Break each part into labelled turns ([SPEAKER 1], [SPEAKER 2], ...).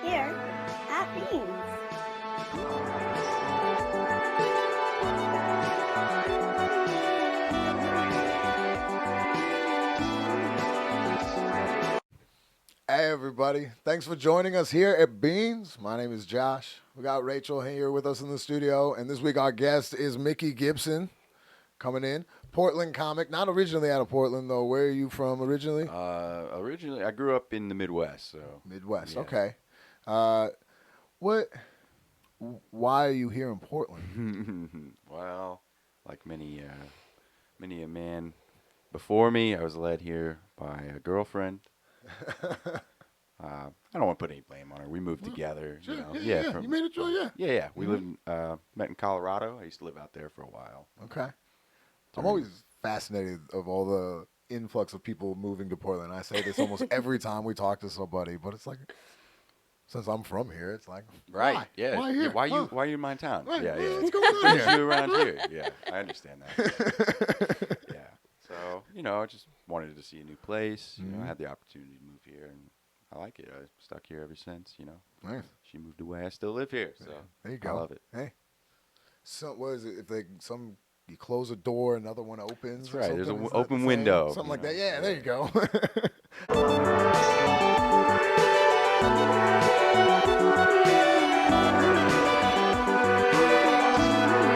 [SPEAKER 1] here at Beans.
[SPEAKER 2] Hey everybody, thanks for joining us here at Beans. My name is Josh. We got Rachel here with us in the studio, and this week our guest is Mickey Gibson coming in. Portland comic, not originally out of Portland though. Where are you from originally?
[SPEAKER 3] Originally, I grew up in the Midwest, so
[SPEAKER 2] Midwest.
[SPEAKER 3] yeah.
[SPEAKER 2] Okay. What? Why are you here in Portland?
[SPEAKER 3] Well, like many a man before me, I was led here by a girlfriend. I don't want to put any blame on her. We moved together.
[SPEAKER 2] Sure.
[SPEAKER 3] You know.
[SPEAKER 2] Yeah. You made a choice. Yeah.
[SPEAKER 3] Yeah. We
[SPEAKER 2] Mhm.
[SPEAKER 3] met in Colorado. I used to live out there for a while.
[SPEAKER 2] Okay. I'm
[SPEAKER 3] During-
[SPEAKER 2] always fascinated of all the influx of people moving to Portland. I say this almost every time we talk to somebody, but it's like, since I'm from here, it's like,
[SPEAKER 3] Right.
[SPEAKER 2] why?
[SPEAKER 3] Yeah.
[SPEAKER 2] Why here?
[SPEAKER 3] Why you in my town?
[SPEAKER 2] Right.
[SPEAKER 3] Yeah. Yeah.
[SPEAKER 2] What's going on
[SPEAKER 3] Brings
[SPEAKER 2] here?
[SPEAKER 3] you around here. Yeah. I understand that. Yeah. So, I just wanted to see a new place. I had the opportunity to move here, and I like it. I stuck here ever since,
[SPEAKER 2] Nice.
[SPEAKER 3] She moved away. I still live here, so
[SPEAKER 2] There you go.
[SPEAKER 3] I love it.
[SPEAKER 2] Hey. So what is it? If you close a door, another one opens.
[SPEAKER 3] That's
[SPEAKER 2] or
[SPEAKER 3] right. There's
[SPEAKER 2] something?
[SPEAKER 3] an
[SPEAKER 2] Is that
[SPEAKER 3] open
[SPEAKER 2] the same?
[SPEAKER 3] window.
[SPEAKER 2] Something like that.
[SPEAKER 3] Yeah.
[SPEAKER 2] Yeah, there you go.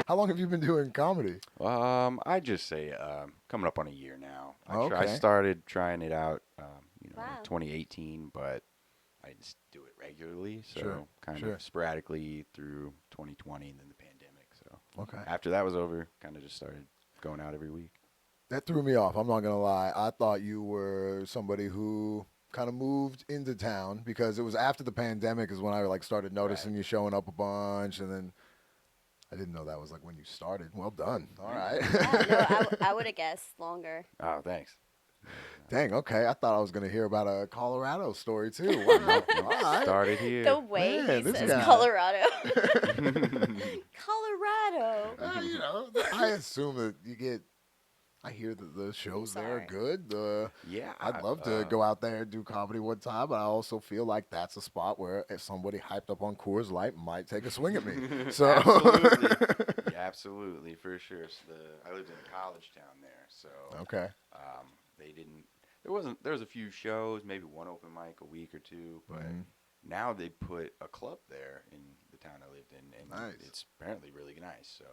[SPEAKER 2] How long have you been doing comedy?
[SPEAKER 3] I just say coming up on a year now. I
[SPEAKER 2] Okay.
[SPEAKER 3] started trying it out,
[SPEAKER 1] Wow.
[SPEAKER 3] in 2018, but I just do it regularly, so
[SPEAKER 2] Sure,
[SPEAKER 3] kind
[SPEAKER 2] sure.
[SPEAKER 3] of sporadically through 2020 and then the pandemic. So
[SPEAKER 2] Okay.
[SPEAKER 3] after that was over, kind of just started going out every week.
[SPEAKER 2] That threw me off. I'm not gonna lie. I thought you were somebody who kind of moved into town because it was after the pandemic is when I started noticing you showing up a bunch, and then I didn't know that was like when you started. Well done. All right.
[SPEAKER 1] Yeah, no, I would have guessed longer.
[SPEAKER 3] Oh, thanks.
[SPEAKER 2] Dang. Okay. I thought I was gonna hear about a Colorado story too. Wow. All right.
[SPEAKER 3] Started here.
[SPEAKER 1] The way
[SPEAKER 2] Man,
[SPEAKER 1] he
[SPEAKER 2] this
[SPEAKER 1] says
[SPEAKER 2] guy.
[SPEAKER 1] Colorado. Colorado.
[SPEAKER 2] I assume that you get. I hear that the shows there are
[SPEAKER 1] sorry.
[SPEAKER 2] good.
[SPEAKER 3] Yeah,
[SPEAKER 2] I'd love to go out there and do comedy one time, but I also feel like that's a spot where if somebody hyped up on Coors Light might take a swing at me. So
[SPEAKER 3] Absolutely. Yeah, absolutely, for sure. So I lived in a college town there, so
[SPEAKER 2] okay.
[SPEAKER 3] they didn't. There was a few shows, maybe one open mic a week or two, but now they put a club there in the town I lived in, and
[SPEAKER 2] Nice.
[SPEAKER 3] it's apparently really nice. So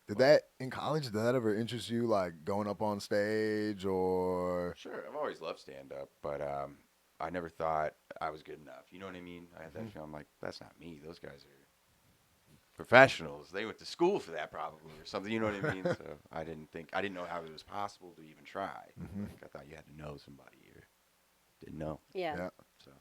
[SPEAKER 2] Did that in college? Did that ever interest you, like going up on stage or?
[SPEAKER 3] sure, I've always loved stand up, but I never thought I was good enough. You know what I mean? I had that feeling like that's not me. Those guys are professionals. They went to school for that probably or something. You know what I mean? So I didn't know how it was possible to even try. Like, I thought you had to know somebody or didn't know.
[SPEAKER 1] Yeah.
[SPEAKER 2] Yeah.
[SPEAKER 3] So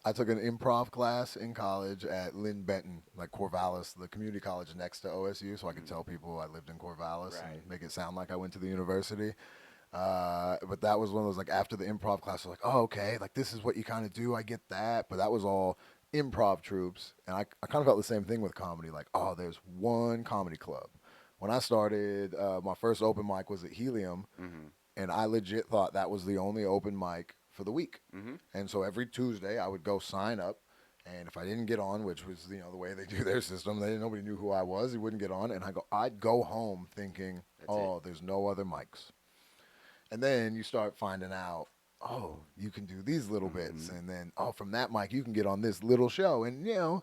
[SPEAKER 2] I took an improv class in college at Lynn Benton, like Corvallis, the community college next to OSU, so I could tell people I lived in Corvallis and
[SPEAKER 3] Right.
[SPEAKER 2] make it sound like I went to the university. But that was one of those, like, after the improv class, I was like, oh, okay, like, this is what you kind of do. I get that. But that was all improv troops. And I kind of felt the same thing with comedy, like, oh, there's one comedy club. When I started, my first open mic was at Helium, and I legit thought that was the only open mic for the week. And so every Tuesday I would go sign up, and if I didn't get on, which was the way they do their system, nobody knew who I was. He wouldn't get on, and I'd go home thinking, there's no other mics. And then you start finding out, oh, you can do these little bits, and then from that mic you can get on this little show, and you're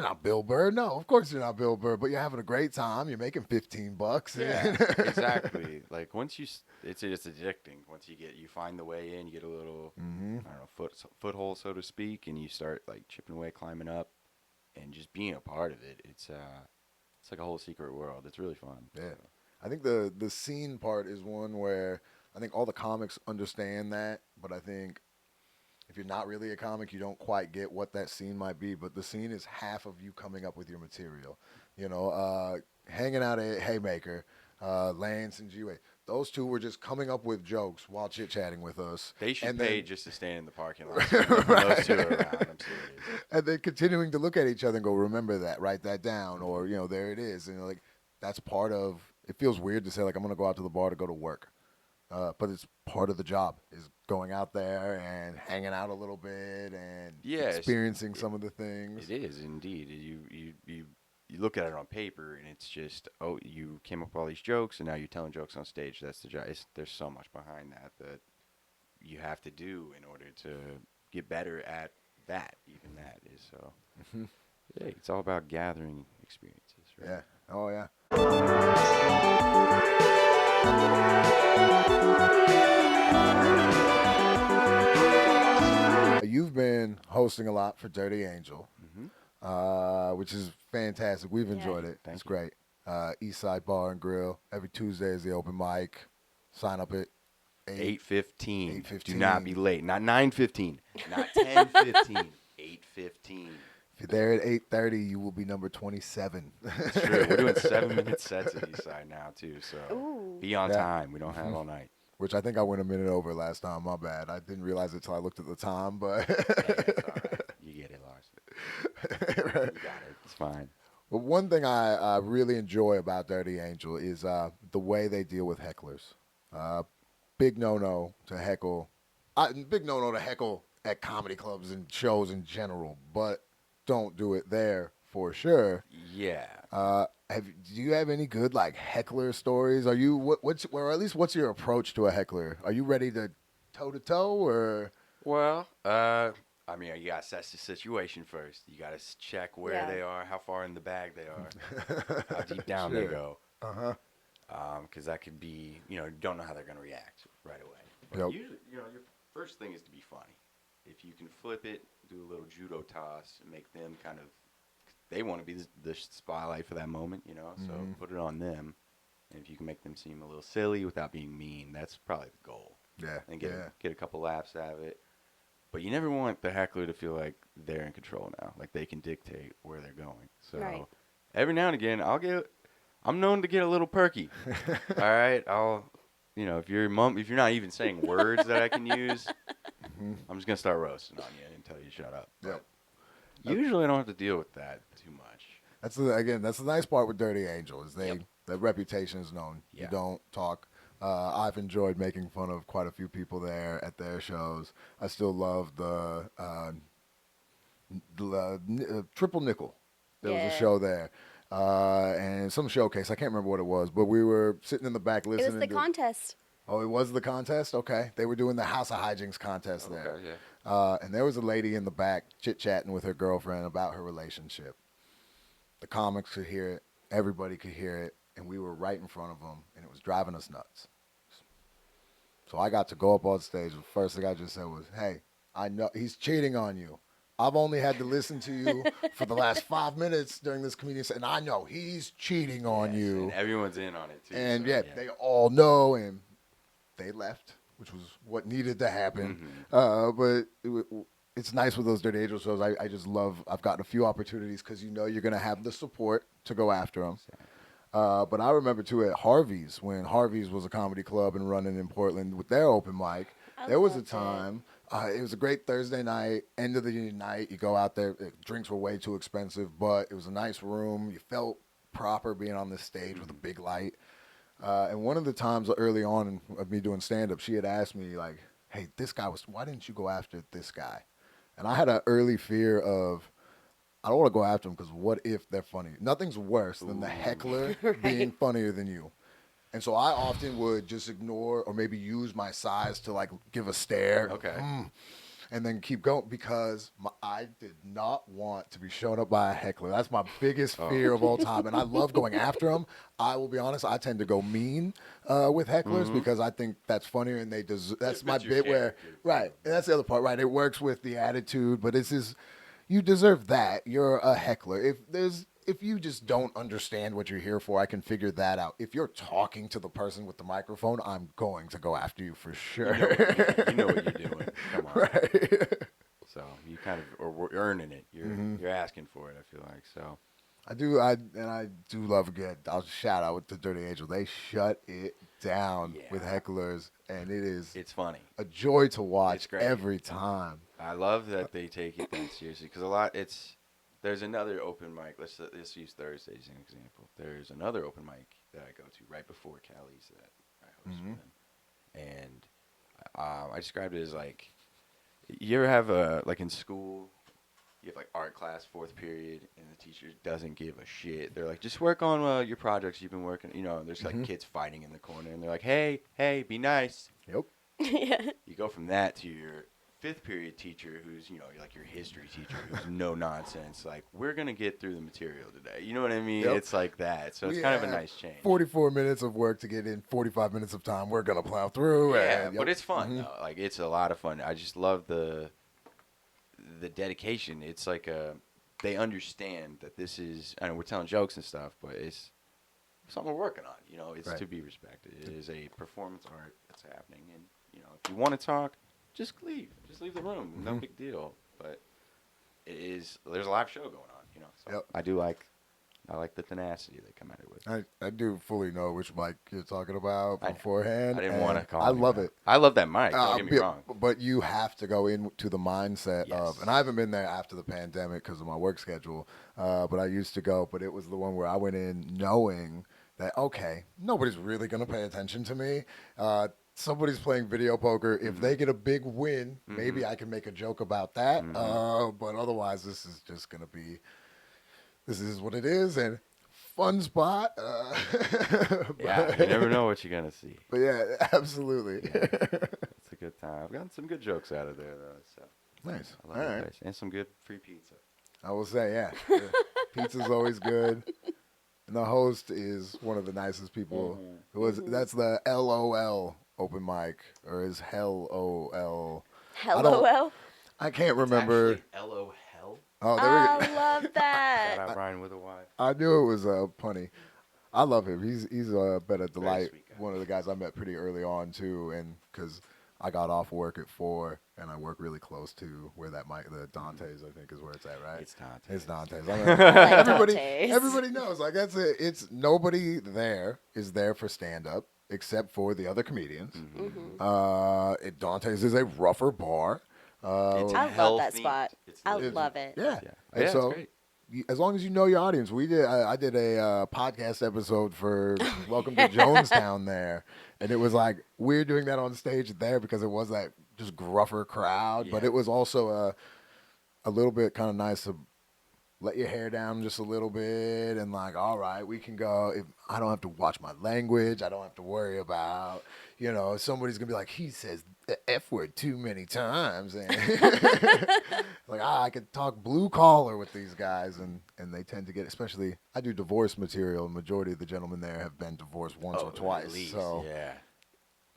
[SPEAKER 2] not Bill Burr? No, of course you're not Bill Burr, but you're having a great time. You're making $15.
[SPEAKER 3] yeah, exactly. Like once it's addicting. Once you find the way in, you get a little I don't know foothold so to speak, and you start like chipping away, climbing up, and just being a part of it. It's like a whole secret world. It's really fun.
[SPEAKER 2] Yeah. I think the scene part is one where I think all the comics understand that, but I think if you're not really a comic, you don't quite get what that scene might be. But the scene is half of you coming up with your material. Hanging out at Haymaker, Lance and G-Way. Those two were just coming up with jokes while chit-chatting with us.
[SPEAKER 3] They should
[SPEAKER 2] and
[SPEAKER 3] pay
[SPEAKER 2] then,
[SPEAKER 3] just to stand in the parking lot. Those two are around. I'm serious.
[SPEAKER 2] and then continuing to look at each other and go, remember that, write that down, or, there it is. And, that's part of, it feels weird to say, like, I'm going to go out to the bar to go to work. but it's part of the job is going out there and hanging out a little bit and
[SPEAKER 3] Yes,
[SPEAKER 2] experiencing some of the things.
[SPEAKER 3] it is indeed. You look at it on paper, and it's just, oh, you came up with all these jokes, and now you're telling jokes on stage. That's the job. There's so much behind that you have to do in order to get better at that. Even that is so.
[SPEAKER 2] Mhm.
[SPEAKER 3] Yeah, it's all about gathering experiences, right?
[SPEAKER 2] Yeah. Oh yeah. You've been hosting a lot for Dirty Angel, which is fantastic. We've enjoyed it.
[SPEAKER 3] Thank
[SPEAKER 2] It's
[SPEAKER 3] you.
[SPEAKER 2] great. Eastside Bar and Grill. Every Tuesday is the open mic. Sign up at
[SPEAKER 3] 8:15.
[SPEAKER 2] 8:15.
[SPEAKER 3] Do not be late. Not 9:15. Not 10:15. 8:15.
[SPEAKER 2] If you're there at 8:30, you will be number 27.
[SPEAKER 3] It's true. We're doing 7-minute sets at Eastside now too, so
[SPEAKER 1] Ooh.
[SPEAKER 3] be on
[SPEAKER 2] Yeah.
[SPEAKER 3] time. We don't have all night.
[SPEAKER 2] Which I think I went a minute over last time. My bad. I didn't realize it till I looked at the time, but
[SPEAKER 3] Hey, it's all right. You get it, Larsen. You got it. It's fine.
[SPEAKER 2] But one thing I really enjoy about Dirty Angel is the way they deal with hecklers. Big no-no to heckle. Big no-no to heckle at comedy clubs and shows in general, but don't do it there for sure.
[SPEAKER 3] Yeah.
[SPEAKER 2] Do you have any good like heckler stories? Are you or at least what's your approach to a heckler? Are you ready to toe to toe or?
[SPEAKER 3] Well, I mean, you gotta assess the situation first. You gotta check where
[SPEAKER 1] Yeah.
[SPEAKER 3] they are, how far in the bag they are, how deep down they
[SPEAKER 2] Sure.
[SPEAKER 3] go.
[SPEAKER 2] Uh-huh.
[SPEAKER 3] Because that could be, don't know how they're gonna react right away. But
[SPEAKER 2] Yep.
[SPEAKER 3] usually, your first thing is to be funny. If you can flip it, do a little judo toss, and make them kind of, they want to be the spotlight for that moment, So put it on them, and if you can make them seem a little silly without being mean, that's probably the goal.
[SPEAKER 2] Yeah.
[SPEAKER 3] And get a couple laughs out of it. But you never want the heckler to feel like they're in control now, like they can dictate where they're going. So
[SPEAKER 1] Right.
[SPEAKER 3] every now and again, I'm known to get a little perky. All right, if you're not even saying words that I can use, I'm just gonna start roasting on you and tell you to shut up.
[SPEAKER 2] Yep.
[SPEAKER 3] But usually I don't have to deal with that too much.
[SPEAKER 2] That's the nice part with Dirty Angel is their reputation is known.
[SPEAKER 3] Yeah.
[SPEAKER 2] You don't talk. I've enjoyed making fun of quite a few people there at their shows. I still love the Triple Nickel. There was a
[SPEAKER 1] Yeah.
[SPEAKER 2] show there. And some showcase. I can't remember what it was, but we were sitting in the back
[SPEAKER 1] It
[SPEAKER 2] listening
[SPEAKER 1] was the
[SPEAKER 2] to
[SPEAKER 1] contest.
[SPEAKER 2] Oh, it was the contest? Okay. They were doing the House of Hijinks contest there.
[SPEAKER 3] Okay, yeah.
[SPEAKER 2] And there was a lady in the back chit-chatting with her girlfriend about her relationship. The comics could hear it. Everybody could hear it. And we were right in front of them. And it was driving us nuts. So I got to go up on stage. The first thing I just said was, hey, I know he's cheating on you. I've only had to listen to you for the last 5 minutes during this comedian set, and I know he's cheating on
[SPEAKER 3] Yes,
[SPEAKER 2] you.
[SPEAKER 3] and everyone's in on it too.
[SPEAKER 2] And
[SPEAKER 3] so,
[SPEAKER 2] they all know, and they left, which was what needed to happen. But it's nice with those Dirty Angel shows. I just love. I've gotten a few opportunities because you're going to have the support to go after them. But I remember too at Harvey's when Harvey's was a comedy club and running in Portland with their open mic. There was a
[SPEAKER 1] loved it.
[SPEAKER 2] time. It was a great Thursday night, end of the night. You go out there. Drinks were way too expensive, but it was a nice room. You felt proper being on this stage with a big light. And one of the times early on of me doing stand-up, she had asked me, like, hey, why didn't you go after this guy? And I had an early fear of, I don't want to go after him because what if they're funny? Nothing's worse than the heckler being funnier than you. And so I often would just ignore or maybe use my size to like give a stare.
[SPEAKER 3] Okay.
[SPEAKER 2] And then keep going because I did not want to be shown up by a heckler. That's my biggest fear of all time. And I love going after them. I will be honest, I tend to go mean with hecklers because I think that's funnier and that's my
[SPEAKER 3] fits your
[SPEAKER 2] bit where,
[SPEAKER 3] character.
[SPEAKER 2] right. And that's the other part, right? It works with the attitude, but it's just, you deserve that. You're a heckler. If you just don't understand what you're here for, I can figure that out. If you're talking to the person with the microphone, I'm going to go after you for sure.
[SPEAKER 3] You know what you're doing. Come on.
[SPEAKER 2] Right.
[SPEAKER 3] So you kind of are earning it. You're asking for it. I feel like so.
[SPEAKER 2] I do love again. I'll shout out with the Dirty Angel. They shut it down with hecklers, and
[SPEAKER 3] It's funny.
[SPEAKER 2] a joy to watch
[SPEAKER 3] It's great.
[SPEAKER 2] every time.
[SPEAKER 3] I love that they take it that seriously because there's another open mic. Let's use Thursday as an example. There's another open mic that I go to right before Cali's that I host with them. And I described it as like, you ever have a, like in school, you have like art class, fourth period, and the teacher doesn't give a shit. They're like, just work on your projects you've been working. You know, and there's like kids fighting in the corner, and they're like, hey, be nice.
[SPEAKER 2] Yep.
[SPEAKER 1] Yeah.
[SPEAKER 3] You go from that to your fifth period teacher, who's, you know, like your history teacher, who's no nonsense. Like, we're gonna get through the material today. You know what I mean?
[SPEAKER 2] Yep.
[SPEAKER 3] It's like that. So it's
[SPEAKER 2] We
[SPEAKER 3] kind of a
[SPEAKER 2] have
[SPEAKER 3] nice change.
[SPEAKER 2] 44 minutes of work to get in 45 minutes of time. We're gonna plow through.
[SPEAKER 3] Yeah,
[SPEAKER 2] and,
[SPEAKER 3] but
[SPEAKER 2] yep.
[SPEAKER 3] it's fun though. Like, it's a lot of fun. I just love the dedication. It's like they understand that this is, I know we're telling jokes and stuff, but it's something we're working on. You know, it's
[SPEAKER 2] Right.
[SPEAKER 3] to be respected. It is a performance art that's happening, and you know, if you want to talk, just leave. Just leave the room. No big deal. But it is. There's a live show going on. You know, so
[SPEAKER 2] Yep.
[SPEAKER 3] I like the tenacity they come at it with.
[SPEAKER 2] I do fully know which mic you're talking about
[SPEAKER 3] I know.
[SPEAKER 2] beforehand.
[SPEAKER 3] I didn't
[SPEAKER 2] and
[SPEAKER 3] want to call.
[SPEAKER 2] I love it.
[SPEAKER 3] I love that mic. Don't get me wrong.
[SPEAKER 2] But you have to go into the mindset of,
[SPEAKER 3] Yes.
[SPEAKER 2] and I haven't been there after the pandemic because of my work schedule, but I used to go, but it was the one where I went in knowing that, okay, nobody's really going to pay attention to me. Somebody's playing video poker. If they get a big win, maybe I can make a joke about that. But otherwise, this is just going to be, this is what it is. And fun spot.
[SPEAKER 3] Yeah, you never know what you're gonna see.
[SPEAKER 2] But yeah, absolutely.
[SPEAKER 3] Yeah. It's a good time. I've gotten some good jokes out of there though. So
[SPEAKER 2] Nice.
[SPEAKER 3] I love
[SPEAKER 2] All
[SPEAKER 3] the
[SPEAKER 2] right.
[SPEAKER 3] place. And some good free pizza.
[SPEAKER 2] I will say, yeah. Pizza's always good. And the host is one of the nicest people. That's the LOL open mic, or is hell OL?
[SPEAKER 1] Hello.
[SPEAKER 2] I can't remember.
[SPEAKER 3] It's actually LO hell.
[SPEAKER 2] Oh, there we
[SPEAKER 1] I
[SPEAKER 2] go.
[SPEAKER 1] love
[SPEAKER 3] Shout
[SPEAKER 1] that.
[SPEAKER 3] out Ryan with a Y.
[SPEAKER 2] I knew it was punny. I love him. He's been a delight.
[SPEAKER 3] sweet guy.
[SPEAKER 2] One of the guys I met pretty early on too, and because I got off work at 4, and I work really close to where that mic, the Dante's, I think is where it's at, right?
[SPEAKER 3] It's Dante.
[SPEAKER 2] It's Dante's.
[SPEAKER 1] Like
[SPEAKER 2] everybody,
[SPEAKER 1] Dante's.
[SPEAKER 2] everybody knows. Like that's it. It's nobody there is there for stand up except for the other comedians. Dante's is a rougher bar.
[SPEAKER 3] It's
[SPEAKER 1] I
[SPEAKER 3] hell
[SPEAKER 1] love that
[SPEAKER 3] themed.
[SPEAKER 1] spot.
[SPEAKER 3] It's
[SPEAKER 1] I
[SPEAKER 3] lit.
[SPEAKER 1] love it.
[SPEAKER 2] Yeah.
[SPEAKER 3] Yeah.
[SPEAKER 2] And
[SPEAKER 3] Yeah,
[SPEAKER 2] so
[SPEAKER 3] it's great.
[SPEAKER 2] as long as you know your audience, I did a podcast episode for Welcome to Jonestown there, and it was like we're doing that on stage there because it was that just gruffer crowd, but
[SPEAKER 3] Yeah.
[SPEAKER 2] it was also a little bit kind of nice to let your hair down just a little bit and like, all right, we can go. If I don't have to watch my language, I don't have to worry about, somebody's gonna be like, he says the F word too many times, and like I could talk blue collar with these guys, and they tend to get, especially I do divorce material. Majority of the gentlemen there have been divorced once or
[SPEAKER 3] At
[SPEAKER 2] twice,
[SPEAKER 3] least,
[SPEAKER 2] so
[SPEAKER 3] yeah.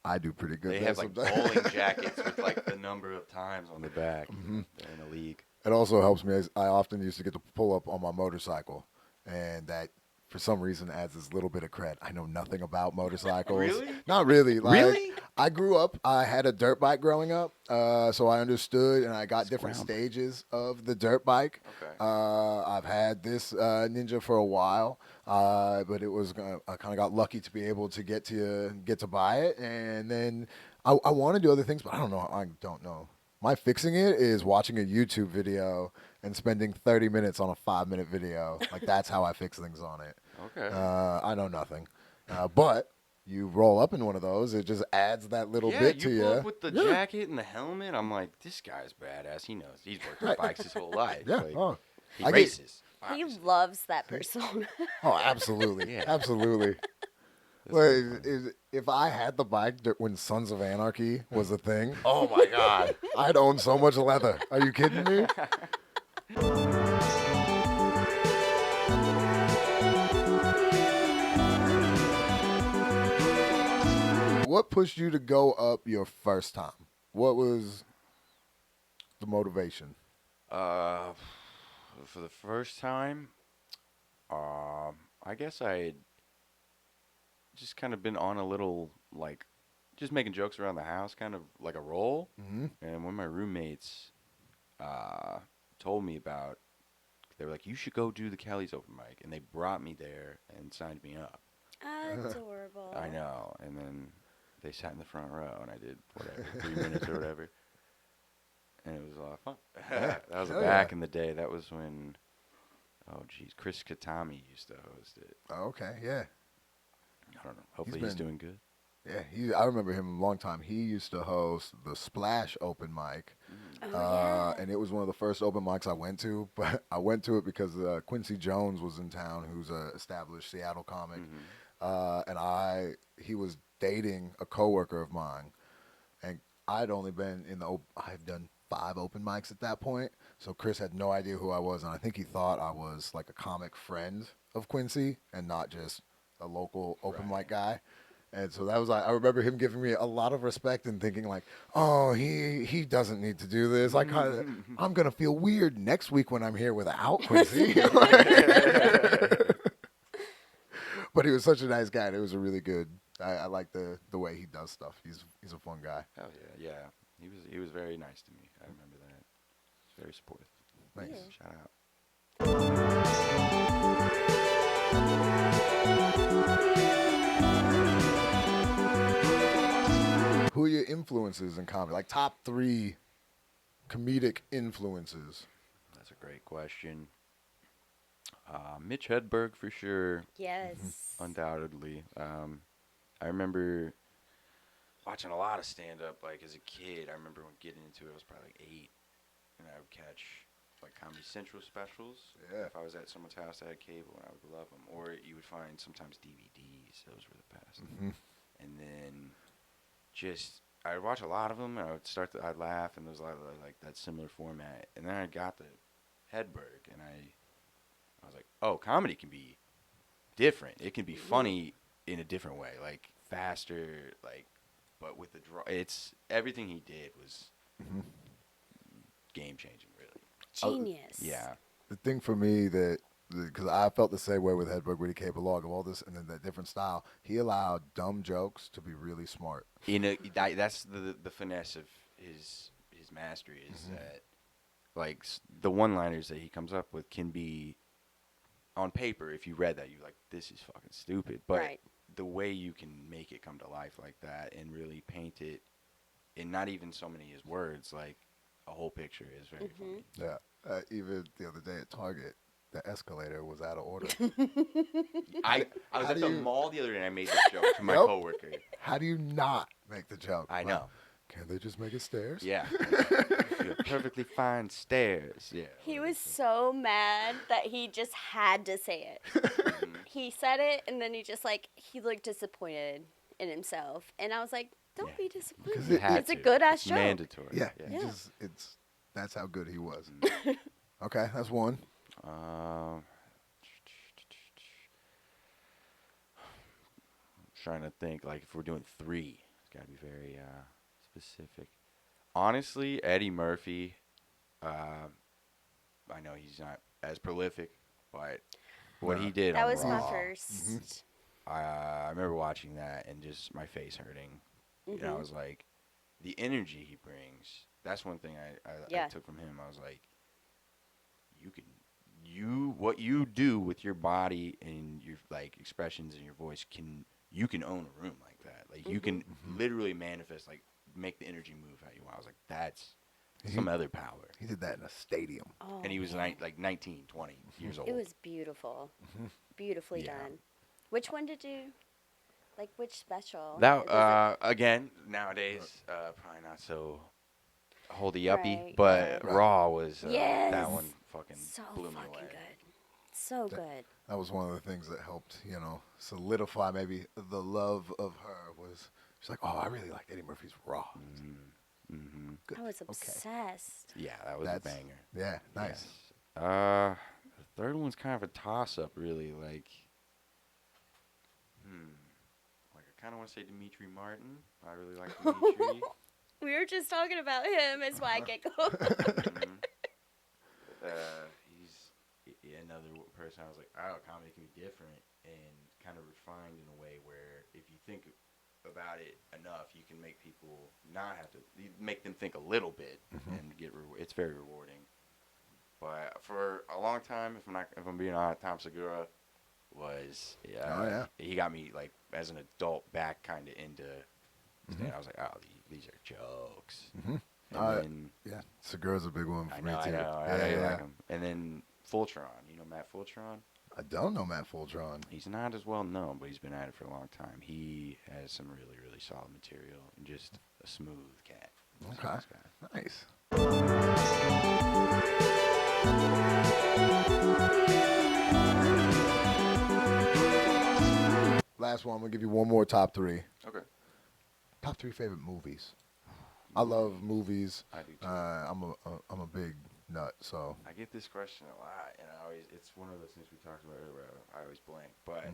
[SPEAKER 2] I do pretty good.
[SPEAKER 3] They
[SPEAKER 2] there
[SPEAKER 3] have like
[SPEAKER 2] sometimes.
[SPEAKER 3] bowling jackets with like the number of times on the back.
[SPEAKER 2] Mm-hmm.
[SPEAKER 3] They're in a league.
[SPEAKER 2] It also helps me. I often used to get to pull up on my motorcycle, and that for some reason adds this little bit of cred. I know nothing about motorcycles.
[SPEAKER 3] Really?
[SPEAKER 2] Not really. Like,
[SPEAKER 3] Really?
[SPEAKER 2] I grew up. I had a dirt bike growing up, so I understood, and I got different
[SPEAKER 3] Scram.
[SPEAKER 2] stages of the dirt bike.
[SPEAKER 3] Okay.
[SPEAKER 2] I've had this Ninja for a while, but it was I kind of got lucky to be able to get to buy it, and then I want to do other things, but I don't know. I don't know. My fixing it is watching a YouTube video and spending 30 minutes on a 5-minute video. Like, that's how I fix things on it.
[SPEAKER 3] Okay.
[SPEAKER 2] I know nothing. But you roll up in one of those, it just adds that little bit to
[SPEAKER 3] you
[SPEAKER 2] you.
[SPEAKER 3] pull up with the jacket and the helmet. I'm like, this guy's badass. He knows. He's worked on bikes his whole life.
[SPEAKER 2] Yeah.
[SPEAKER 3] Like,
[SPEAKER 2] Oh,
[SPEAKER 3] he
[SPEAKER 2] I get-
[SPEAKER 3] races.
[SPEAKER 1] He
[SPEAKER 3] obviously.
[SPEAKER 1] loves that persona.
[SPEAKER 2] oh, absolutely.
[SPEAKER 3] Yeah.
[SPEAKER 2] Absolutely.
[SPEAKER 3] That's
[SPEAKER 2] Well,
[SPEAKER 3] so funny.
[SPEAKER 2] if I had the bike when Sons of Anarchy was a thing, oh my God, I'd own so much leather. Are you kidding me? What pushed you to go up your first time? What was the motivation?
[SPEAKER 3] For the first time, I guess I had just kind of been on a little, like, just making jokes around the house, kind of like a roll.
[SPEAKER 2] Mm-hmm.
[SPEAKER 3] And when my roommates told me about, they were like, you should go do the Kelly's open mic. And they brought me there and signed me up.
[SPEAKER 1] Adorable.
[SPEAKER 3] I know. And then they sat in the front row, and I did, whatever, 3 minutes or whatever. And it was a lot of fun. That was
[SPEAKER 2] Hell
[SPEAKER 3] back
[SPEAKER 2] yeah.
[SPEAKER 3] in the day. That was when, oh, geez, Chris Katami used to host it.
[SPEAKER 2] Oh, okay, yeah.
[SPEAKER 3] I don't know. Hopefully he's
[SPEAKER 2] been-
[SPEAKER 3] doing good.
[SPEAKER 2] Yeah, I remember him a long time. He used to host the Splash open mic.
[SPEAKER 3] Mm.
[SPEAKER 1] Oh yeah.
[SPEAKER 2] And it was one of the first open mics I went to, but I went to it because Quincy Jones was in town, who's a established Seattle comic, and he was dating a coworker of mine, and I'd only been I've done 5 open mics at that point, so Chris had no idea who I was, and I think he thought I was like a comic friend of Quincy and not just a local open
[SPEAKER 3] Right.
[SPEAKER 2] mic guy. And so that was like I remember him giving me a lot of respect and thinking like, oh, he doesn't need to do this. I'm gonna feel weird next week when I'm here without Quincy. But he was such a nice guy. And it was a really good. I like the way he does stuff. He's a fun guy.
[SPEAKER 3] Hell yeah, yeah. He was very nice to me. I remember that. Very supportive.
[SPEAKER 2] Nice.
[SPEAKER 1] Yeah.
[SPEAKER 3] Shout out.
[SPEAKER 2] Who are your influences in comedy? Like top 3 comedic influences.
[SPEAKER 3] That's a great question. Mitch Hedberg for sure,
[SPEAKER 1] Yes.
[SPEAKER 3] undoubtedly. I remember watching a lot of stand-up like as a kid. I remember when getting into it, I was probably like 8, and I would catch like Comedy Central specials.
[SPEAKER 2] Yeah.
[SPEAKER 3] If I was at someone's house that had cable, and I would love them. Or you would find sometimes DVDs. Those were the best. And then just I'd watch a lot of them, and I'd laugh, and there was a lot of like that similar format. And then I got the Hedberg, and I was like, oh, comedy can be different. It can be funny in a different way, like faster, like, but with the draw. It's everything he did was game changing, really.
[SPEAKER 1] Genius.
[SPEAKER 3] Yeah.
[SPEAKER 2] The thing for me because I felt the same way with Hedberg when he came along of all this and then that different style, he allowed dumb jokes to be really smart.
[SPEAKER 3] That's the finesse of his mastery is that like the one-liners that he comes up with can be on paper. If you read that, you're like, this is fucking stupid. But
[SPEAKER 1] Right.
[SPEAKER 3] the way you can make it come to life like that and really paint it in not even so many as words, like a whole picture is very funny.
[SPEAKER 2] Yeah. Even the other day at Target, the escalator was out of order.
[SPEAKER 3] I was
[SPEAKER 2] how
[SPEAKER 3] at
[SPEAKER 2] do
[SPEAKER 3] the
[SPEAKER 2] you-
[SPEAKER 3] mall the other day and I made this joke to my
[SPEAKER 2] Yep.
[SPEAKER 3] coworker.
[SPEAKER 2] How do you not make the joke?
[SPEAKER 3] I
[SPEAKER 2] Like,
[SPEAKER 3] know.
[SPEAKER 2] Can't they just make it stairs?
[SPEAKER 3] Yeah. You have perfectly fine stairs. Yeah.
[SPEAKER 1] He was so mad that he just had to say it. He said it, and then he looked disappointed in himself. And I was like, don't
[SPEAKER 3] Yeah.
[SPEAKER 1] be
[SPEAKER 2] Because
[SPEAKER 1] disappointed.
[SPEAKER 2] it-
[SPEAKER 1] It's a good ass
[SPEAKER 3] It's
[SPEAKER 1] joke.
[SPEAKER 3] mandatory.
[SPEAKER 2] Yeah.
[SPEAKER 1] Yeah.
[SPEAKER 2] That's how good he was. Okay, that's one.
[SPEAKER 3] Trying to think, like, if we're doing 3, it's got to be very specific. Honestly, Eddie Murphy, I know he's not as prolific, but what he did
[SPEAKER 1] That
[SPEAKER 3] on
[SPEAKER 1] was my
[SPEAKER 3] Raw,
[SPEAKER 1] first.
[SPEAKER 3] I remember watching that and just my face hurting. And I was like, the energy he brings, that's one thing I took from him. I was like, what you do with your body and your like expressions and your voice you can own a room like that. Like you can literally manifest, like make the energy move how you want. I was like, that's some other power.
[SPEAKER 2] He did that in a stadium.
[SPEAKER 1] Oh,
[SPEAKER 3] And he was
[SPEAKER 1] man.
[SPEAKER 3] like 19, 20 years old.
[SPEAKER 1] It was beautiful. Beautifully
[SPEAKER 3] Yeah.
[SPEAKER 1] done. Which one did you, like, which special?
[SPEAKER 3] That
[SPEAKER 1] Was
[SPEAKER 3] again nowadays probably not so holdy uppy,
[SPEAKER 1] Right,
[SPEAKER 3] but
[SPEAKER 2] yeah.
[SPEAKER 3] Raw was
[SPEAKER 1] Yes.
[SPEAKER 3] that one fucking
[SPEAKER 1] so
[SPEAKER 3] blew me
[SPEAKER 1] fucking
[SPEAKER 3] away.
[SPEAKER 1] good. So good.
[SPEAKER 2] That was one of the things that helped, solidify maybe the love of her was she's like, oh, I really liked Eddie Murphy's Raw. Good.
[SPEAKER 1] I was
[SPEAKER 2] Okay.
[SPEAKER 1] obsessed.
[SPEAKER 3] Yeah, that was
[SPEAKER 2] That's
[SPEAKER 3] a banger.
[SPEAKER 2] Yeah, nice.
[SPEAKER 3] Yes. The third one's kind of a toss-up, really. Like I kind of want to say Dimitri Martin. I really like Dimitri.
[SPEAKER 1] We were just talking about him. That's why I get go.
[SPEAKER 3] He's another person. I was like, oh, comedy can be different and kind of refined in a way where if you think about it enough, you can make people not have to make them think a little bit and get it's very rewarding. But for a long time, if I'm being honest, Tom Segura was he got me like as an adult back kind of into stand. I was like, oh, these are jokes. And then
[SPEAKER 2] Yeah, Segura's a big one for
[SPEAKER 3] I
[SPEAKER 2] me
[SPEAKER 3] know,
[SPEAKER 2] too.
[SPEAKER 3] I know you like him. And then Fultron, Matt Fultron.
[SPEAKER 2] I don't know Matt Fultron.
[SPEAKER 3] He's not as well known, but he's been at it for a long time. He has some really, really solid material and just a smooth cat.
[SPEAKER 2] Okay. Nice. Last one. I'm gonna give you one more top 3.
[SPEAKER 3] Okay.
[SPEAKER 2] Top 3 favorite movies. I love movies.
[SPEAKER 3] I do too.
[SPEAKER 2] I'm a big nut. So
[SPEAKER 3] I get this question a lot, and it's one of those things we talked about earlier. I always blank, but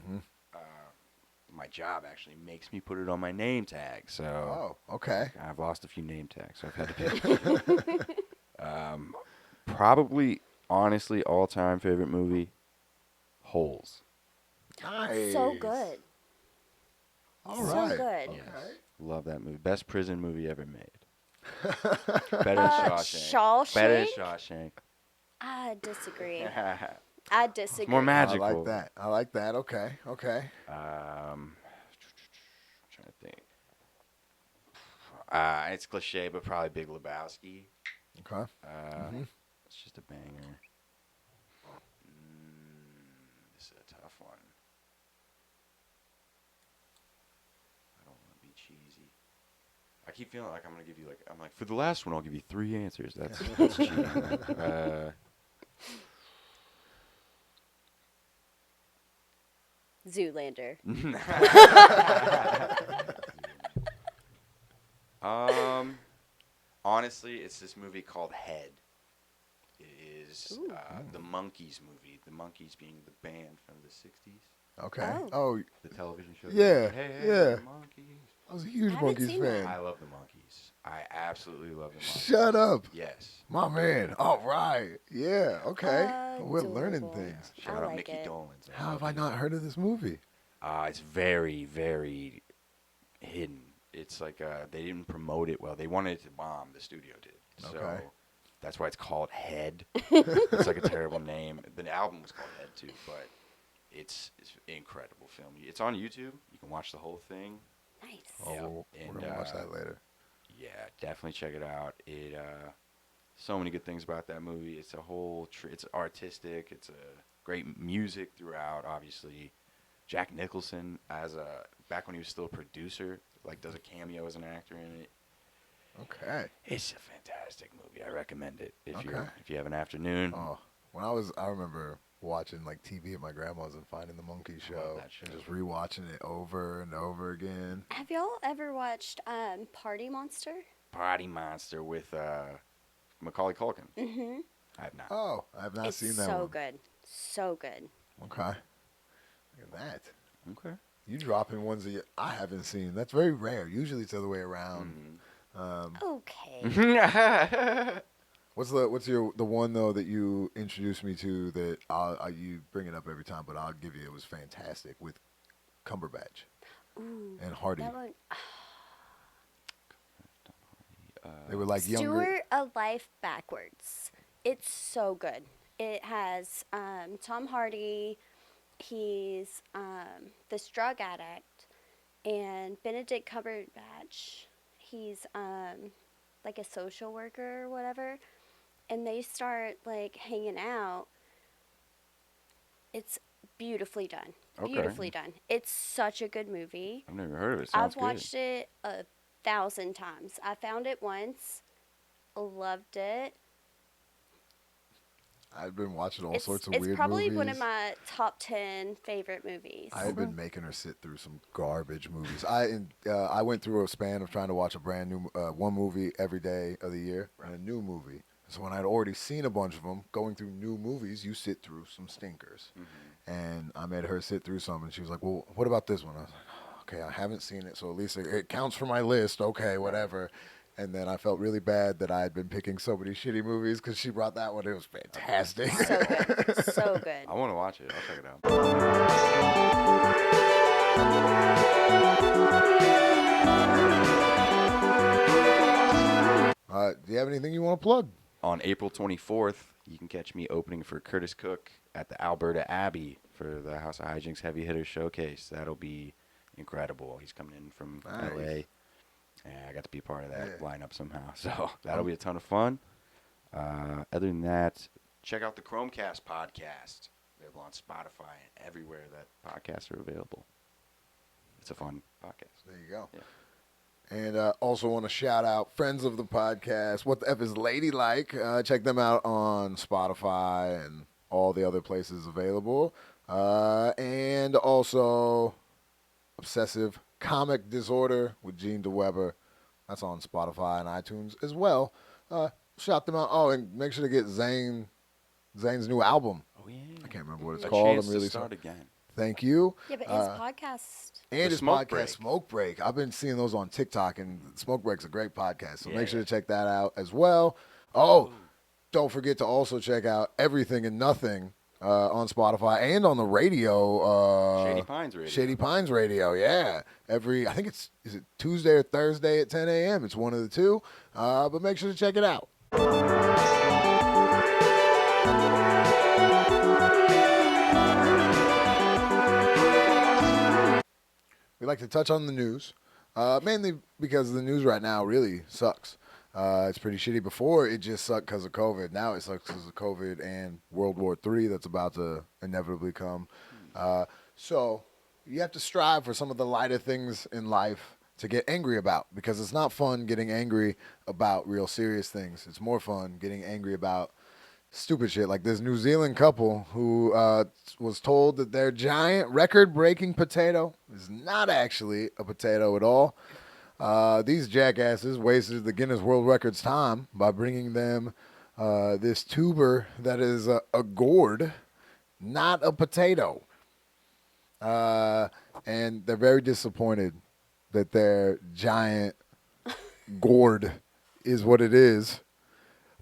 [SPEAKER 3] my job actually makes me put it on my name tag. So
[SPEAKER 2] okay.
[SPEAKER 3] I've lost a few name tags, so I've had to pick. Probably, honestly, all-time favorite movie, Holes.
[SPEAKER 2] Nice.
[SPEAKER 1] So good.
[SPEAKER 2] All
[SPEAKER 1] So
[SPEAKER 2] right.
[SPEAKER 1] good.
[SPEAKER 3] Yes. Love that movie. Best prison movie ever made. Better than Shawshank. Better than Shawshank.
[SPEAKER 1] I disagree. I disagree.
[SPEAKER 3] It's more magical.
[SPEAKER 2] I like that. Okay.
[SPEAKER 3] I'm trying to think. It's cliche, but probably Big Lebowski.
[SPEAKER 2] Okay.
[SPEAKER 3] It's just a banger. This is a tough one. I don't want to be cheesy. I keep feeling like I'm gonna give you for the last one I'll give you 3 answers. That's cheating.
[SPEAKER 1] Zoolander.
[SPEAKER 3] Honestly, it's this movie called Head. It is the Monkees movie. The Monkees being the band from the 60s.
[SPEAKER 2] Okay.
[SPEAKER 1] Oh.
[SPEAKER 3] The television show.
[SPEAKER 2] Yeah.
[SPEAKER 3] Hey,
[SPEAKER 2] yeah.
[SPEAKER 3] the Monkees.
[SPEAKER 2] I was a huge
[SPEAKER 1] haven't
[SPEAKER 2] Monkees
[SPEAKER 1] seen
[SPEAKER 2] fan.
[SPEAKER 1] that.
[SPEAKER 3] I love the Monkees. I absolutely love the Monkees.
[SPEAKER 2] Shut up.
[SPEAKER 3] Yes.
[SPEAKER 2] My man. All right. Yeah. Okay. We're learning
[SPEAKER 1] Adorable.
[SPEAKER 2] things.
[SPEAKER 3] Shout out
[SPEAKER 1] like
[SPEAKER 3] Mickey
[SPEAKER 1] it.
[SPEAKER 3] Dolenz.
[SPEAKER 2] How have I not heard of this movie?
[SPEAKER 3] It's very, very hidden. It's like they didn't promote it well. They wanted it to bomb. The studio did. So
[SPEAKER 2] Okay.
[SPEAKER 3] that's why it's called Head. It's like a terrible name. The album was called Head too, but it's an incredible film. It's on YouTube. You can watch the whole thing.
[SPEAKER 1] Nice.
[SPEAKER 2] Oh,
[SPEAKER 3] Yeah.
[SPEAKER 2] we're gonna watch that later.
[SPEAKER 3] Yeah, definitely check it out. It so many good things about that movie. It's a whole it's artistic. It's a great music throughout. Obviously, Jack Nicholson back when he was still a producer, does a cameo as an actor in it.
[SPEAKER 2] Okay.
[SPEAKER 3] It's a fantastic movie. I recommend it if
[SPEAKER 2] Okay.
[SPEAKER 3] you have an afternoon.
[SPEAKER 2] Oh, I remember watching TV at my grandma's and finding the Monkey Show,
[SPEAKER 3] that show.
[SPEAKER 2] and just rewatching it over and over again.
[SPEAKER 1] Have y'all ever watched Party Monster?
[SPEAKER 3] Party Monster with Macaulay Culkin.
[SPEAKER 1] Mm-hmm.
[SPEAKER 3] I have not.
[SPEAKER 2] Oh, I have not seen that
[SPEAKER 1] so
[SPEAKER 2] one.
[SPEAKER 1] good. So good.
[SPEAKER 2] Okay. Look at that.
[SPEAKER 3] Okay.
[SPEAKER 2] You dropping ones that I haven't seen. That's very rare. Usually it's the other way around.
[SPEAKER 1] Okay.
[SPEAKER 2] What's the one though that you introduced me to that you bring it up every time, but I'll give you it was fantastic with Cumberbatch and Hardy.
[SPEAKER 1] That one.
[SPEAKER 2] They were like younger.
[SPEAKER 1] Stewart, A Life Backwards. It's so good. It has Tom Hardy. He's this drug addict, and Benedict Cumberbatch. He's like a social worker or whatever, and they start hanging out. It's beautifully done.
[SPEAKER 3] Okay.
[SPEAKER 1] Beautifully done. It's such a good movie.
[SPEAKER 3] I've never heard of it. Sounds
[SPEAKER 1] I've watched it 1,000 times. I found it once, loved it.
[SPEAKER 2] I've been watching all sorts of weird movies.
[SPEAKER 1] It's probably one of my top 10 favorite movies.
[SPEAKER 2] I've been making her sit through some garbage movies. I went through a span of trying to watch a brand new one movie every day of the year and a new movie. So when I'd already seen a bunch of them, going through new movies, you sit through some stinkers. Mm-hmm. And I made her sit through some, and she was like, well, what about this one? I was like, okay, I haven't seen it, so at least it counts for my list. Okay, whatever. And then I felt really bad that I had been picking so many shitty movies because she brought that one. It was fantastic.
[SPEAKER 1] So good. So good.
[SPEAKER 3] I want to watch it. I'll check it
[SPEAKER 2] out. Do you have anything you want to plug?
[SPEAKER 3] On April 24th, you can catch me opening for Curtis Cook at the Alberta Abbey for the House of Hijinks Heavy Hitters Showcase. That'll be incredible. He's coming in from LA. And I got to be part of that lineup somehow. So that'll be a ton of fun. Other than that, check out the Chromecast podcast. available on Spotify and everywhere that podcasts are available. It's a fun podcast.
[SPEAKER 2] There you go.
[SPEAKER 3] Yeah.
[SPEAKER 2] And also want to shout out friends of the podcast. What the F is Ladylike? Check them out on Spotify and all the other places available. And also Obsessive Comic Disorder with Gene DeWeber. That's on Spotify and iTunes as well. Shout them out. Oh, and make sure to get Zane's new album.
[SPEAKER 3] Oh yeah.
[SPEAKER 2] I can't remember what it's
[SPEAKER 3] A
[SPEAKER 2] called.
[SPEAKER 3] chance
[SPEAKER 2] I'm really
[SPEAKER 3] to start
[SPEAKER 2] sorry.
[SPEAKER 3] again.
[SPEAKER 2] Thank you.
[SPEAKER 1] Yeah, but his podcast.
[SPEAKER 2] And
[SPEAKER 3] The
[SPEAKER 2] his
[SPEAKER 3] Smoke
[SPEAKER 2] podcast,
[SPEAKER 3] Break.
[SPEAKER 2] Smoke Break. I've been seeing those on TikTok, and Smoke Break's a great podcast. So
[SPEAKER 3] Yeah,
[SPEAKER 2] make sure
[SPEAKER 3] yeah.
[SPEAKER 2] to check that out as well. Oh, don't forget to also check out Everything and Nothing on Spotify and on the radio.
[SPEAKER 3] Shady Pines Radio.
[SPEAKER 2] Shady Pines Radio, yeah. I think is it Tuesday or Thursday at 10 a.m.? It's one of the two. But make sure to check it out. We like to touch on the news, mainly because the news right now really sucks. It's pretty shitty. Before, it just sucked because of COVID. Now it sucks because of COVID and World War III that's about to inevitably come. So you have to strive for some of the lighter things in life to get angry about, because it's not fun getting angry about real serious things. It's more fun getting angry about stupid shit, like this New Zealand couple who was told that their giant record-breaking potato is not actually a potato at all. These jackasses wasted the Guinness World Records time by bringing them this tuber that is a gourd, not a potato. And they're very disappointed that their giant gourd is what it is.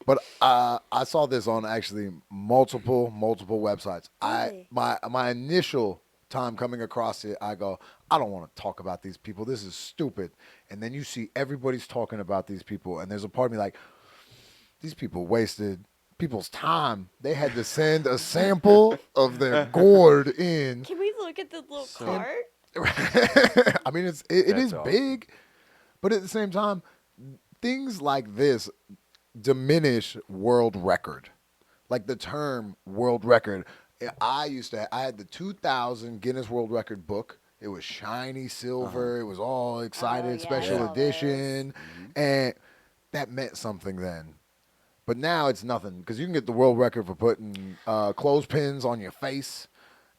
[SPEAKER 2] But I saw this on actually multiple websites.
[SPEAKER 1] Really?
[SPEAKER 2] My initial time coming across it, I go, I don't want to talk about these people. This is stupid. And then you see everybody's talking about these people, and there's a part of me like, these people wasted people's time. They had to send a sample of their gourd in.
[SPEAKER 1] Can we look at the little cart?
[SPEAKER 2] I mean, it
[SPEAKER 3] That's
[SPEAKER 2] is
[SPEAKER 3] awesome.
[SPEAKER 2] big, but at the same time, things like this diminish world record. Like the term world record. I had the 2000 Guinness World Record book. It was shiny silver. It was all excited,
[SPEAKER 1] Oh, yeah, I
[SPEAKER 2] special
[SPEAKER 1] saw
[SPEAKER 2] edition. And that meant something then. But now it's nothing, because you can get the world record for putting clothespins on your face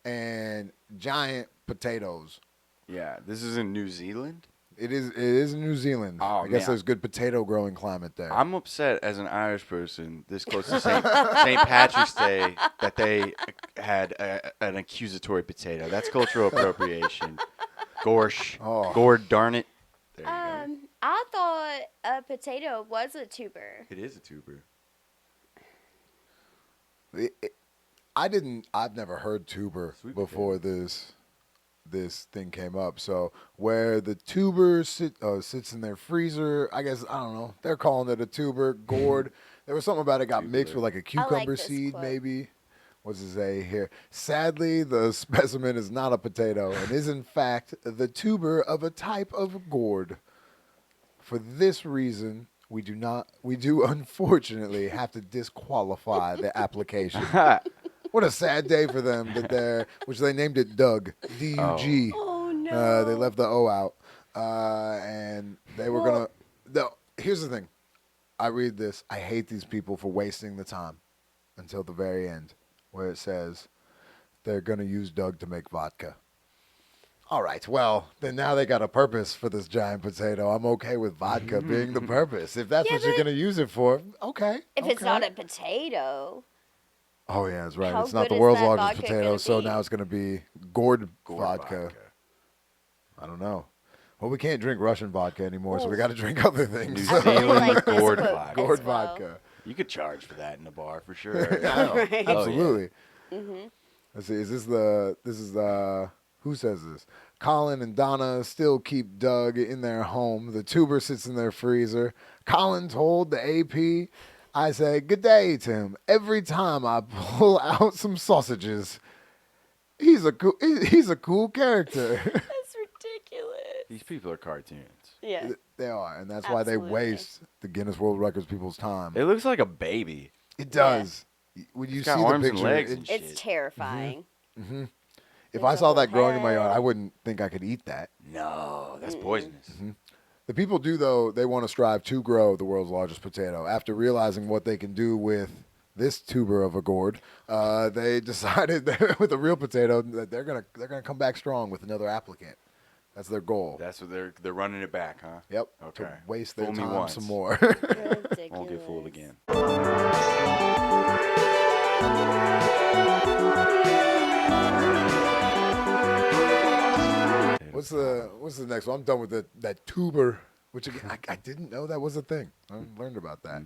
[SPEAKER 2] and giant potatoes.
[SPEAKER 3] Yeah, this is in New Zealand.
[SPEAKER 2] It is in New Zealand.
[SPEAKER 3] Oh,
[SPEAKER 2] I guess
[SPEAKER 3] man.
[SPEAKER 2] there's good potato growing climate there.
[SPEAKER 3] I'm upset as an Irish person this close to St. Patrick's Day that they had an accusatory potato. That's cultural appropriation. Gorsh.
[SPEAKER 2] Oh.
[SPEAKER 3] Gourd, darn it. There you go.
[SPEAKER 1] I thought a potato was a tuber.
[SPEAKER 3] It is a tuber.
[SPEAKER 2] I've never heard tuber
[SPEAKER 3] Sweet
[SPEAKER 2] before this thing came up. So where the tuber sits in their freezer, I guess, I don't know, they're calling it a tuber, gourd. There was something about it got mixed with like a cucumber
[SPEAKER 1] this
[SPEAKER 2] seed
[SPEAKER 1] quote.
[SPEAKER 2] maybe. What's it say here? Sadly, the specimen is not a potato and is in fact the tuber of a type of gourd. For this reason, we do unfortunately have to disqualify the application. What a sad day for them which they named it Doug, D-U-G.
[SPEAKER 1] Oh, no.
[SPEAKER 2] They left the O out. And they were here's the thing. I read this. I hate these people for wasting the time until the very end, where it says they're going to use Doug to make vodka. All right, well, then now they got a purpose for this giant potato. I'm okay with vodka being the purpose. If that's
[SPEAKER 1] Yeah,
[SPEAKER 2] what you're
[SPEAKER 1] but
[SPEAKER 2] going to use it for, okay.
[SPEAKER 1] If it's not
[SPEAKER 2] okay.
[SPEAKER 1] a potato,
[SPEAKER 2] Oh, yeah, that's right.
[SPEAKER 1] How
[SPEAKER 2] It's not
[SPEAKER 1] good
[SPEAKER 2] the
[SPEAKER 1] is
[SPEAKER 2] world's
[SPEAKER 1] that
[SPEAKER 2] largest
[SPEAKER 1] vodka
[SPEAKER 2] potato,
[SPEAKER 1] gonna
[SPEAKER 2] so
[SPEAKER 1] be?
[SPEAKER 2] now it's going to be gourd
[SPEAKER 3] Gourd
[SPEAKER 2] vodka. I don't know. Well, we can't drink Russian vodka anymore, so we got to drink other things.
[SPEAKER 3] New
[SPEAKER 1] I really
[SPEAKER 3] Zealand
[SPEAKER 1] like this
[SPEAKER 3] gourd
[SPEAKER 1] quote
[SPEAKER 3] vodka.
[SPEAKER 1] as
[SPEAKER 2] Gourd
[SPEAKER 1] well.
[SPEAKER 2] vodka.
[SPEAKER 3] You could charge for that in a bar for sure.
[SPEAKER 2] I know.
[SPEAKER 1] Right.
[SPEAKER 2] Absolutely.
[SPEAKER 1] Mm-hmm.
[SPEAKER 2] Let's see. This is who says this? Colin and Donna still keep Doug in their home. The tuber sits in their freezer. Colin told the AP, I say, good day to him. Every time I pull out some sausages, he's a cool character.
[SPEAKER 1] That's ridiculous.
[SPEAKER 3] These people are cartoons.
[SPEAKER 1] Yeah.
[SPEAKER 2] They are, and that's why they
[SPEAKER 1] Absolutely.
[SPEAKER 2] waste the Guinness World Records people's time.
[SPEAKER 3] It looks like a baby.
[SPEAKER 2] It does. when
[SPEAKER 3] He's
[SPEAKER 2] you
[SPEAKER 3] got
[SPEAKER 2] see the
[SPEAKER 3] arms and
[SPEAKER 2] picture,
[SPEAKER 3] legs and
[SPEAKER 1] It's
[SPEAKER 3] shit.
[SPEAKER 1] terrifying.
[SPEAKER 2] if
[SPEAKER 1] There's
[SPEAKER 2] I
[SPEAKER 1] a
[SPEAKER 2] saw
[SPEAKER 1] whole
[SPEAKER 2] that growing in my yard, I
[SPEAKER 1] head.
[SPEAKER 2] wouldn't think I could eat that.
[SPEAKER 3] No, that's poisonous.
[SPEAKER 2] The people do, though, they want to strive to grow the world's largest potato. After realizing what they can do with this tuber of a gourd, they decided that with a real potato that they're gonna come back strong with another applicant. That's their goal.
[SPEAKER 3] That's what they're running it back, huh?
[SPEAKER 2] Yep.
[SPEAKER 3] Okay.
[SPEAKER 2] To waste their
[SPEAKER 3] Fool me
[SPEAKER 2] time
[SPEAKER 3] once.
[SPEAKER 2] some more.
[SPEAKER 1] Ridiculous.
[SPEAKER 3] Won't get fooled again.
[SPEAKER 2] What's the next one? I'm done with that tuber, which again, I didn't know that was a thing. I learned about that.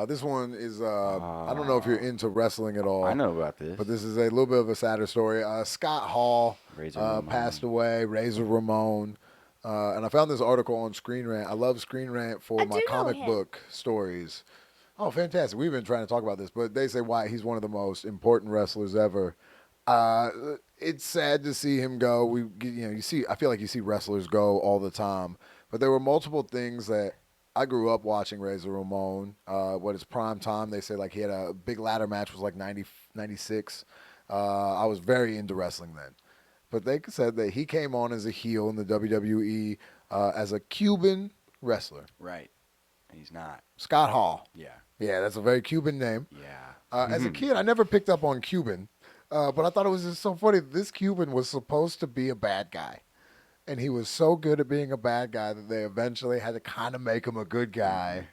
[SPEAKER 2] This one is I don't know if you're into wrestling at all.
[SPEAKER 3] I know about this.
[SPEAKER 2] But this is a little bit of a sadder story. Scott Hall
[SPEAKER 3] Razor Ramon.
[SPEAKER 2] passed away. Razor Ramon. And I found this article on Screen Rant. I love Screen Rant for
[SPEAKER 1] I
[SPEAKER 2] my
[SPEAKER 1] do know
[SPEAKER 2] comic
[SPEAKER 1] him.
[SPEAKER 2] book stories. Oh, fantastic! We've been trying to talk about this, but they say why he's one of the most important wrestlers ever. It's sad to see him go. I feel like you see wrestlers go all the time, but there were multiple things that I grew up watching Razor Ramon. What is prime time? They say like he had a big ladder match was like 90, 96. I was very into wrestling then. But they said that he came on as a heel in the WWE as a Cuban wrestler.
[SPEAKER 3] Right. He's not.
[SPEAKER 2] Scott Hall.
[SPEAKER 3] Yeah.
[SPEAKER 2] Yeah, that's a very Cuban name.
[SPEAKER 3] Yeah.
[SPEAKER 2] As a kid, I never picked up on Cuban, but I thought it was just so funny. This Cuban was supposed to be a bad guy. And he was so good at being a bad guy that they eventually had to kind of make him a good guy.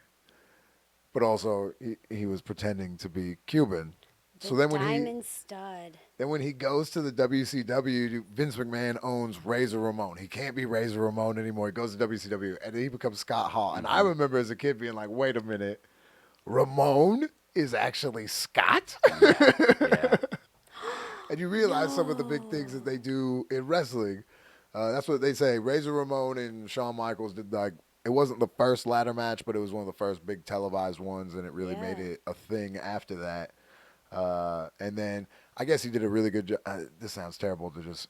[SPEAKER 2] But also, he was pretending to be Cuban. So then
[SPEAKER 1] Diamond stud.
[SPEAKER 2] when he goes to the WCW, Vince McMahon owns Razor Ramon. He can't be Razor Ramon anymore. He goes to WCW, and he becomes Scott Hall. And I remember as a kid being like, wait a minute, Ramon is actually Scott?
[SPEAKER 3] Yeah.
[SPEAKER 2] And you realize some of the big things that they do in wrestling. That's what they say. Razor Ramon and Shawn Michaels did it wasn't the first ladder match, but it was one of the first big televised ones, and it really made it a thing after that. And then I guess he did a really good job. This sounds terrible to just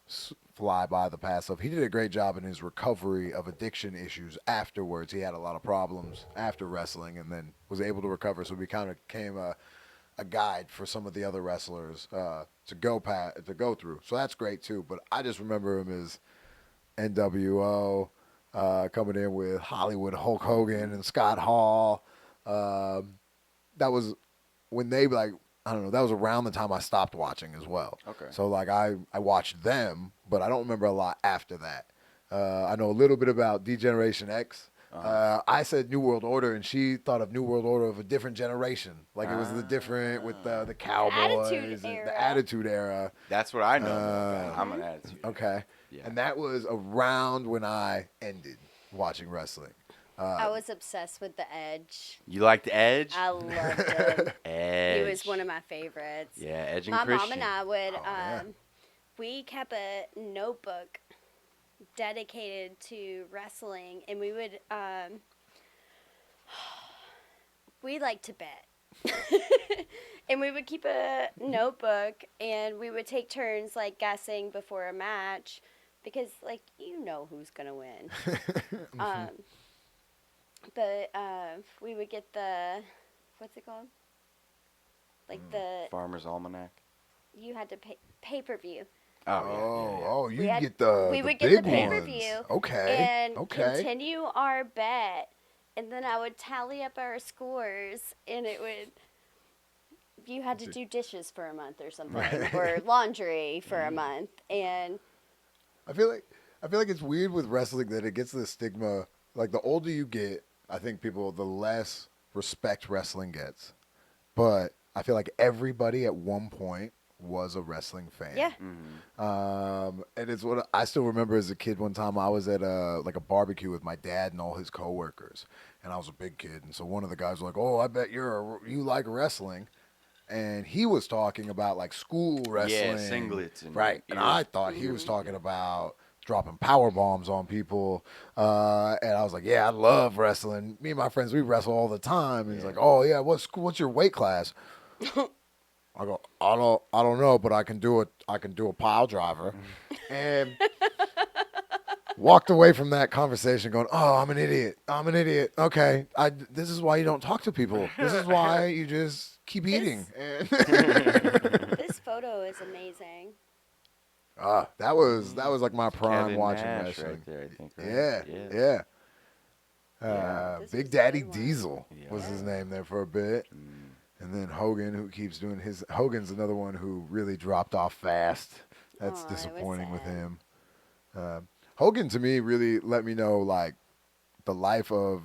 [SPEAKER 2] fly by the past stuff. He did a great job in his recovery of addiction issues afterwards. He had a lot of problems after wrestling and then was able to recover. So he kind of became a guide for some of the other wrestlers to go through. So that's great too. But I just remember him as NWO coming in with Hollywood Hulk Hogan and Scott Hall. That was when they I don't know, that was around the time I stopped watching as well.
[SPEAKER 3] Okay.
[SPEAKER 2] So I watched them, but I don't remember a lot after that. I know a little bit about D-Generation X. I said New World Order, and she thought of New World Order of a different generation. Like it was the different with the cowboys,
[SPEAKER 1] Attitude
[SPEAKER 2] and
[SPEAKER 1] Era.
[SPEAKER 2] the Attitude Era.
[SPEAKER 3] That's what I know about. I'm an attitude.
[SPEAKER 2] Okay.
[SPEAKER 3] Yeah.
[SPEAKER 2] And that was around when I ended watching wrestling.
[SPEAKER 1] I was obsessed with the Edge.
[SPEAKER 3] You liked Edge?
[SPEAKER 1] I loved him.
[SPEAKER 3] Edge.
[SPEAKER 1] He was one of my favorites.
[SPEAKER 3] Yeah, Edge and
[SPEAKER 1] My
[SPEAKER 3] Christian.
[SPEAKER 1] mom and I would,
[SPEAKER 2] yeah.
[SPEAKER 1] we kept a notebook dedicated to wrestling, and we would, we like to bet. And we would keep a notebook, and we would take turns, guessing before a match, because, you know who's going to win. But we would get the, what's it called? The,
[SPEAKER 3] Farmer's Almanac.
[SPEAKER 1] you had to pay pay-per-view.
[SPEAKER 2] You
[SPEAKER 1] had-
[SPEAKER 2] get the
[SPEAKER 1] we
[SPEAKER 2] the
[SPEAKER 1] would get
[SPEAKER 2] big
[SPEAKER 1] the pay-per-view
[SPEAKER 2] ones. Okay.
[SPEAKER 1] and
[SPEAKER 2] okay.
[SPEAKER 1] continue our bet, and then I would tally up our scores, and you had to do dishes for a month or something, or laundry for a month, and
[SPEAKER 2] I feel like it's weird with wrestling that it gets this stigma. Like the older you get, I think the less respect wrestling gets. But I feel like everybody at one point was a wrestling fan.
[SPEAKER 1] yeah.
[SPEAKER 2] And it's what I still remember as a kid. One time I was at a barbecue with my dad and all his coworkers, and I was a big kid, and so one of the guys was like, "Oh, I bet you like wrestling," and he was talking about school wrestling,
[SPEAKER 3] Yeah, singlets and
[SPEAKER 2] right? And I thought he was talking about dropping power bombs on people, and I was like, "Yeah, I love wrestling. Me and my friends, we wrestle all the time." And he's like, "Oh yeah, what's your weight class?" I go, I don't know, but I can do a pile driver, and Walked away from that conversation going, "Oh, I'm an idiot. I'm an idiot. Okay, this is why you don't talk to people. This is why you just keep eating."
[SPEAKER 1] This
[SPEAKER 2] And
[SPEAKER 1] this photo is amazing.
[SPEAKER 2] that was like my prime
[SPEAKER 3] Kevin
[SPEAKER 2] watching
[SPEAKER 3] Nash right
[SPEAKER 2] wrestling.
[SPEAKER 3] there, I think, right?
[SPEAKER 2] Yeah,
[SPEAKER 3] Yeah.
[SPEAKER 2] yeah.
[SPEAKER 3] Yeah.
[SPEAKER 1] This
[SPEAKER 2] Big
[SPEAKER 1] was a
[SPEAKER 2] Daddy
[SPEAKER 1] good one.
[SPEAKER 2] Diesel
[SPEAKER 3] Yeah.
[SPEAKER 2] was his
[SPEAKER 1] Yeah.
[SPEAKER 2] name there for a bit.
[SPEAKER 3] Mm.
[SPEAKER 2] And then Hogan, who keeps doing his. Hogan's another one who really dropped off fast. That's
[SPEAKER 1] Oh, it was
[SPEAKER 2] disappointing with
[SPEAKER 1] sad.
[SPEAKER 2] him. Hogan to me really let me know like the life of,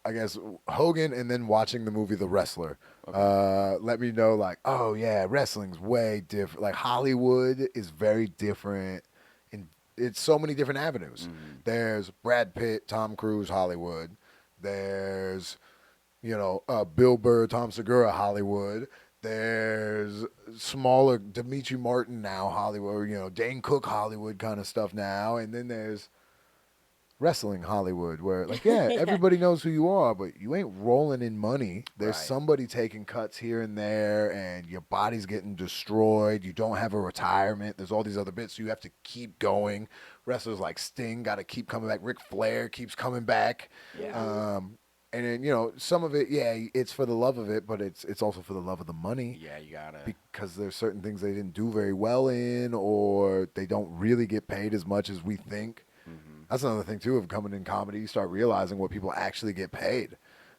[SPEAKER 2] I guess, Hogan, and then watching the movie The Wrestler.
[SPEAKER 3] Okay.
[SPEAKER 2] Let me know like, oh yeah, wrestling's way different. Like Hollywood is very different. In it's so many different avenues.
[SPEAKER 3] Mm.
[SPEAKER 2] There's Brad Pitt, Tom Cruise, Hollywood. There's Bill Burr, Tom Segura, Hollywood. There's smaller Dimitri Martin now, Hollywood. Dane Cook, Hollywood kind of stuff now. And then there's wrestling Hollywood, where like, yeah,
[SPEAKER 1] Yeah.
[SPEAKER 2] everybody knows who you are, but you ain't rolling in money. There's
[SPEAKER 3] Right.
[SPEAKER 2] somebody taking cuts here and there, and your body's getting destroyed. You don't have a retirement. There's all these other bits. So you have to keep going. Wrestlers like Sting got to keep coming back. Ric Flair keeps coming back.
[SPEAKER 3] Yeah.
[SPEAKER 2] And then some of it, yeah, it's for the love of it, but it's also for the love of the money,
[SPEAKER 3] Yeah, you gotta.
[SPEAKER 2] because there's certain things they didn't do very well in, or they don't really get paid as much as we think.
[SPEAKER 3] Mm-hmm.
[SPEAKER 2] That's another thing too of coming in comedy. You start realizing what people actually get paid.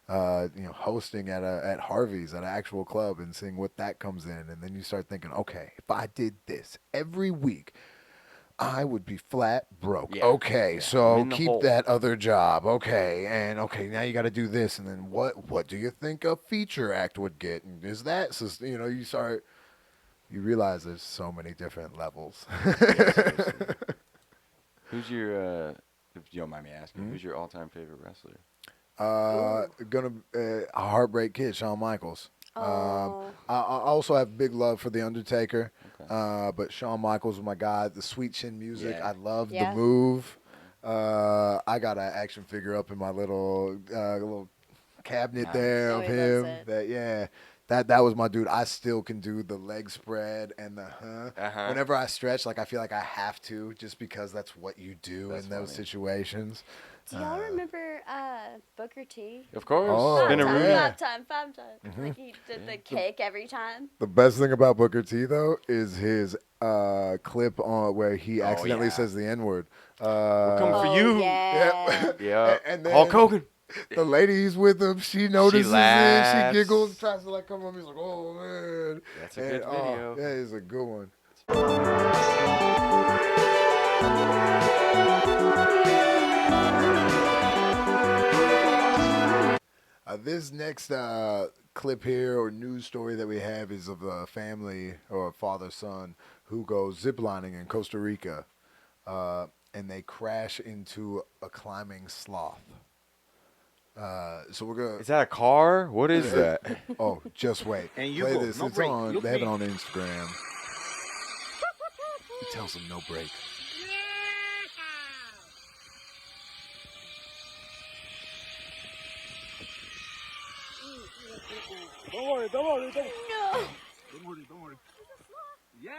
[SPEAKER 2] Hosting at Harvey's, at an actual club, and seeing what that comes in, and then you start thinking, okay, if I did this every week, I would be flat broke.
[SPEAKER 3] Yeah.
[SPEAKER 2] Okay,
[SPEAKER 3] Yeah. I'm
[SPEAKER 2] so
[SPEAKER 3] in the
[SPEAKER 2] keep
[SPEAKER 3] hole.
[SPEAKER 2] that other job. Okay, and okay, now you got to do this, and then what do you think a feature act would get? And is that so? You realize there's so many different levels.
[SPEAKER 3] Yeah, seriously. Who's your, if you don't mind me asking,
[SPEAKER 2] Hmm?
[SPEAKER 3] who's your all-time favorite wrestler?
[SPEAKER 2] Gonna a Heartbreak Kid, Shawn Michaels.
[SPEAKER 1] Oh,
[SPEAKER 2] I also have big love for The Undertaker,
[SPEAKER 3] Okay.
[SPEAKER 2] but Shawn Michaels was my guy. The Sweet Chin music,
[SPEAKER 3] Yeah.
[SPEAKER 2] I love the
[SPEAKER 1] yeah.
[SPEAKER 2] move. I got an action figure up in my little cabinet
[SPEAKER 3] Nice.
[SPEAKER 2] there
[SPEAKER 1] Oh,
[SPEAKER 2] of
[SPEAKER 1] he loves
[SPEAKER 2] him.
[SPEAKER 1] it.
[SPEAKER 2] That was my dude. I still can do the leg spread and the
[SPEAKER 3] Uh-huh.
[SPEAKER 2] Whenever I stretch, like I feel like I have to, just because that's what you do
[SPEAKER 3] That's
[SPEAKER 2] in those
[SPEAKER 3] funny.
[SPEAKER 2] situations.
[SPEAKER 1] Do y'all remember Booker T?
[SPEAKER 3] Of course.
[SPEAKER 2] Oh,
[SPEAKER 1] Five
[SPEAKER 3] Spinaroonie.
[SPEAKER 1] time,
[SPEAKER 2] yeah.
[SPEAKER 1] five time, five time. Like he did the
[SPEAKER 3] Yeah.
[SPEAKER 1] kick every time.
[SPEAKER 2] The best thing about Booker T though is his clip on where he
[SPEAKER 3] Oh,
[SPEAKER 2] accidentally
[SPEAKER 3] yeah.
[SPEAKER 2] says the N word.
[SPEAKER 3] We're coming for
[SPEAKER 1] Oh
[SPEAKER 3] you.
[SPEAKER 1] yeah.
[SPEAKER 3] Yeah.
[SPEAKER 2] And
[SPEAKER 3] Hulk
[SPEAKER 2] then
[SPEAKER 3] Hogan.
[SPEAKER 2] the lady he's with him, she notices it,
[SPEAKER 3] laughs.
[SPEAKER 2] she giggles, tries to like come on. He's like, "Oh man,
[SPEAKER 3] That's a good
[SPEAKER 2] and,
[SPEAKER 3] video.
[SPEAKER 2] that is a good one." This next clip here or news story that we have is of a family or a father son who goes ziplining in Costa Rica, and they crash into a climbing sloth. So we're gonna.
[SPEAKER 3] Is that a car? What is that?
[SPEAKER 2] Oh, just wait.
[SPEAKER 4] And you
[SPEAKER 2] Play
[SPEAKER 4] go,
[SPEAKER 2] this.
[SPEAKER 4] no
[SPEAKER 2] It's
[SPEAKER 4] break.
[SPEAKER 2] on.
[SPEAKER 4] Look
[SPEAKER 2] They have it
[SPEAKER 4] me.
[SPEAKER 2] on Instagram. He tells them no break.
[SPEAKER 4] Don't worry, don't worry, don't worry.
[SPEAKER 1] No.
[SPEAKER 4] Don't worry, don't worry. Yeah?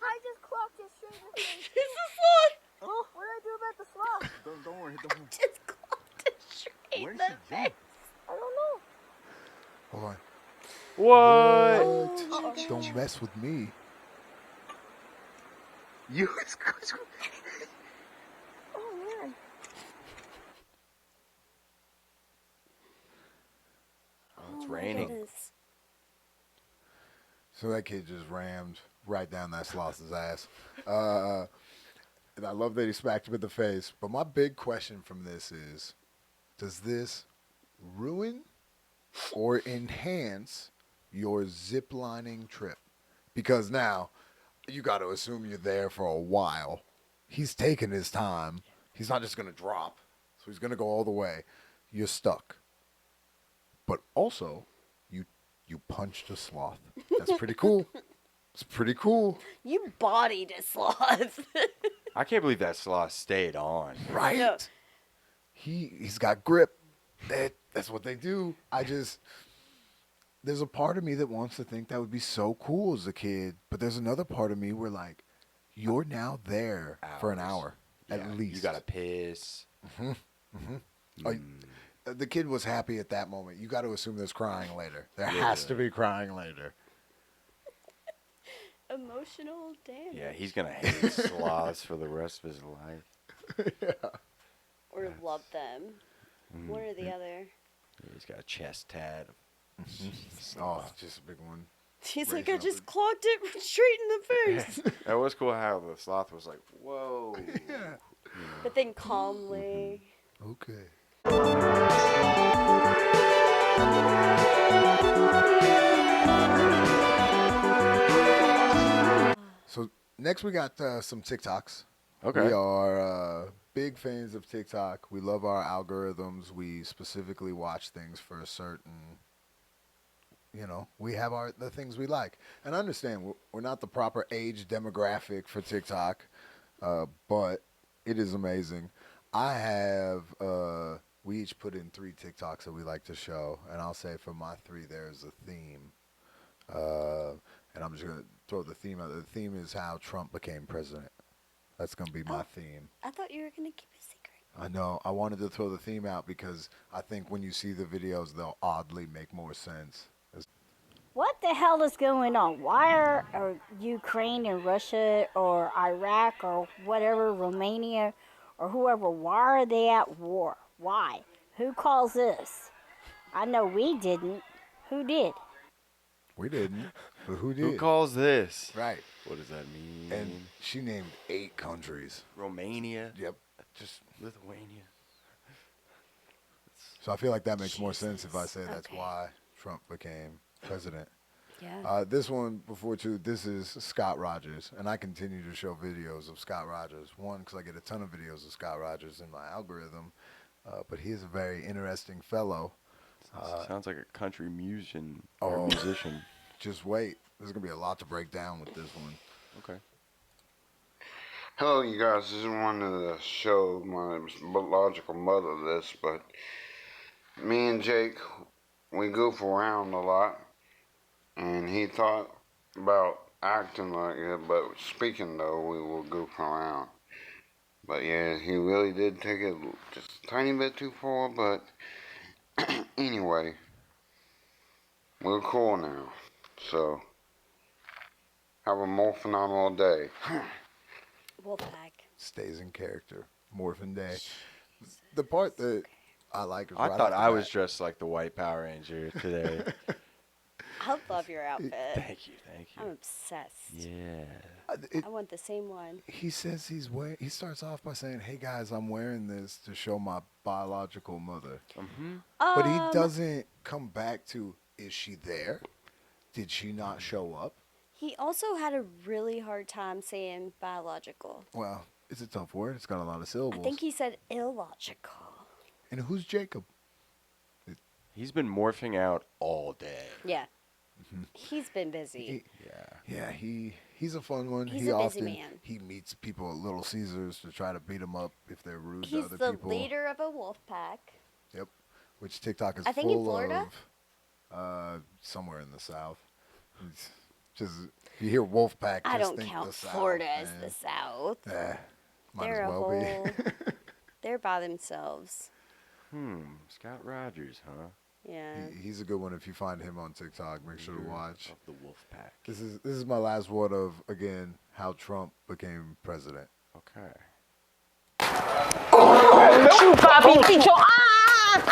[SPEAKER 5] I just clocked it straight in the face.
[SPEAKER 1] It's a sloth.
[SPEAKER 5] Oh, what did I do about the sloth?
[SPEAKER 4] Don't worry, don't worry.
[SPEAKER 1] Just clocked it straight
[SPEAKER 4] Where
[SPEAKER 1] in
[SPEAKER 4] did
[SPEAKER 1] the
[SPEAKER 4] she jump?
[SPEAKER 1] face.
[SPEAKER 5] I don't know.
[SPEAKER 2] Hold on.
[SPEAKER 3] What?
[SPEAKER 1] Oh,
[SPEAKER 2] Don't mess with me.
[SPEAKER 4] You.
[SPEAKER 5] Oh man.
[SPEAKER 3] Oh, it's
[SPEAKER 1] my
[SPEAKER 3] raining.
[SPEAKER 1] goodness.
[SPEAKER 2] So that kid just rammed right down that sloth's ass. And I love that he smacked him in the face. But my big question from this is, does this ruin or enhance your ziplining trip? Because now you got to assume you're there for a while. He's taking his time. He's not just going to drop. So he's going to go all the way. You're stuck. But also, you punched a sloth. That's pretty cool. It's pretty cool.
[SPEAKER 1] You bodied a sloth.
[SPEAKER 3] I can't believe that sloth stayed on.
[SPEAKER 2] Right?
[SPEAKER 1] No.
[SPEAKER 2] He's got grip. That's what they do. There's a part of me that wants to think that would be so cool as a kid, but there's another part of me where like, you're now there for an
[SPEAKER 3] Hours.
[SPEAKER 2] hour. At least.
[SPEAKER 3] You gotta piss.
[SPEAKER 2] Oh, the kid was happy at that moment. You got to assume there's crying later. There
[SPEAKER 3] Yeah.
[SPEAKER 2] has to be crying later.
[SPEAKER 1] Emotional damage.
[SPEAKER 3] Yeah, he's gonna hate sloths for the rest of his life.
[SPEAKER 1] Or love them. One or the other.
[SPEAKER 3] Yeah, he's got a chest tat.
[SPEAKER 2] Oh, just a big one.
[SPEAKER 1] He's
[SPEAKER 2] Raise
[SPEAKER 1] like, I
[SPEAKER 2] up
[SPEAKER 1] just
[SPEAKER 2] and-
[SPEAKER 1] clocked it straight in the face.
[SPEAKER 3] That was cool how the sloth was like, whoa.
[SPEAKER 2] Yeah.
[SPEAKER 1] But then calmly.
[SPEAKER 2] Okay. So next we got some TikToks.
[SPEAKER 3] Okay.
[SPEAKER 2] We are big fans of TikTok. We love our algorithms. We specifically watch things for a certain, we have the things we like. And I understand we're not the proper age demographic for TikTok, but it is amazing. I have, we each put in 3 TikToks that we like to show. And I'll say for my 3, there's a theme. And I'm just going to throw the theme out. The theme is how Trump became president. That's going to be my theme.
[SPEAKER 1] I thought you were going to keep a secret.
[SPEAKER 2] I know. I wanted to throw the theme out because I think when you see the videos, they'll oddly make more sense.
[SPEAKER 6] What the hell is going on? Why are Ukraine and Russia or Iraq or whatever, Romania or whoever, why are they at war? Why? Who caused this? I know we didn't. Who did?
[SPEAKER 2] We didn't, but who did?
[SPEAKER 3] Who calls this?
[SPEAKER 2] Right.
[SPEAKER 3] What does that mean?
[SPEAKER 2] And she named 8 countries.
[SPEAKER 3] Romania.
[SPEAKER 2] Yep. Just
[SPEAKER 3] Lithuania.
[SPEAKER 2] so I feel like that makes more sense if I say that's
[SPEAKER 1] Okay.
[SPEAKER 2] why Trump became president.
[SPEAKER 1] Yeah.
[SPEAKER 2] This one before too. This is Scott Rogers, and I continue to show videos of Scott Rogers. One, because I get a ton of videos of Scott Rogers in my algorithm, but he is a very interesting fellow.
[SPEAKER 3] Sounds like a country musician
[SPEAKER 2] Oh.
[SPEAKER 3] or musician.
[SPEAKER 2] Just wait. There's gonna be a lot to break down with this one.
[SPEAKER 3] Okay.
[SPEAKER 7] Hello, you guys. Just wanted to show my biological mother this, but me and Jake, we goof around a lot, and he thought about acting like it, but speaking though, we will goof around. But yeah, he really did take it just a tiny bit too far, but anyway, we're cool now. So, have a more phenomenal day.
[SPEAKER 1] Wolfpack.
[SPEAKER 2] Stays in character. Morphin Day. The part that I like is
[SPEAKER 3] I
[SPEAKER 2] right
[SPEAKER 3] thought
[SPEAKER 2] off the
[SPEAKER 3] I was
[SPEAKER 2] bat.
[SPEAKER 3] dressed like the White Power Ranger today.
[SPEAKER 1] I love your outfit.
[SPEAKER 3] Thank you.
[SPEAKER 1] I'm obsessed.
[SPEAKER 3] Yeah.
[SPEAKER 1] I want the same one.
[SPEAKER 2] He says he starts off by saying, "Hey guys, I'm wearing this to show my biological mother." But he doesn't come back to, is she there? Did she not show up?
[SPEAKER 1] He also had a really hard time saying biological.
[SPEAKER 2] Well, it's a tough word. It's got a lot of
[SPEAKER 1] I
[SPEAKER 2] syllables.
[SPEAKER 1] think he said illogical.
[SPEAKER 2] And who's Jacob?
[SPEAKER 3] He's been morphing out all day.
[SPEAKER 1] Yeah. He's been busy.
[SPEAKER 3] Yeah.
[SPEAKER 2] Yeah, he's a fun one.
[SPEAKER 1] He's
[SPEAKER 2] he
[SPEAKER 1] a busy
[SPEAKER 2] often
[SPEAKER 1] man.
[SPEAKER 2] he meets people at Little Caesars to try to beat them up if they're rude to
[SPEAKER 1] He's
[SPEAKER 2] other
[SPEAKER 1] the
[SPEAKER 2] people.
[SPEAKER 1] leader of a wolf pack.
[SPEAKER 2] Yep. Which TikTok is
[SPEAKER 1] I think in
[SPEAKER 2] full
[SPEAKER 1] Florida?
[SPEAKER 2] of somewhere in the South. It's just you hear Wolfpack,
[SPEAKER 1] I
[SPEAKER 2] just
[SPEAKER 1] don't
[SPEAKER 2] think
[SPEAKER 1] count
[SPEAKER 2] the South,
[SPEAKER 1] Florida as
[SPEAKER 2] man.
[SPEAKER 1] the South.
[SPEAKER 2] Might
[SPEAKER 1] They're
[SPEAKER 2] as
[SPEAKER 1] a
[SPEAKER 2] well
[SPEAKER 1] whole.
[SPEAKER 2] be.
[SPEAKER 1] They're by themselves.
[SPEAKER 3] Scott Rogers, huh?
[SPEAKER 1] Yeah.
[SPEAKER 2] He's a good one. If you find him on TikTok, make sure to watch.
[SPEAKER 3] Of the Wolf Pack.
[SPEAKER 2] This is my last one of, again, how Trump became president.
[SPEAKER 3] Okay.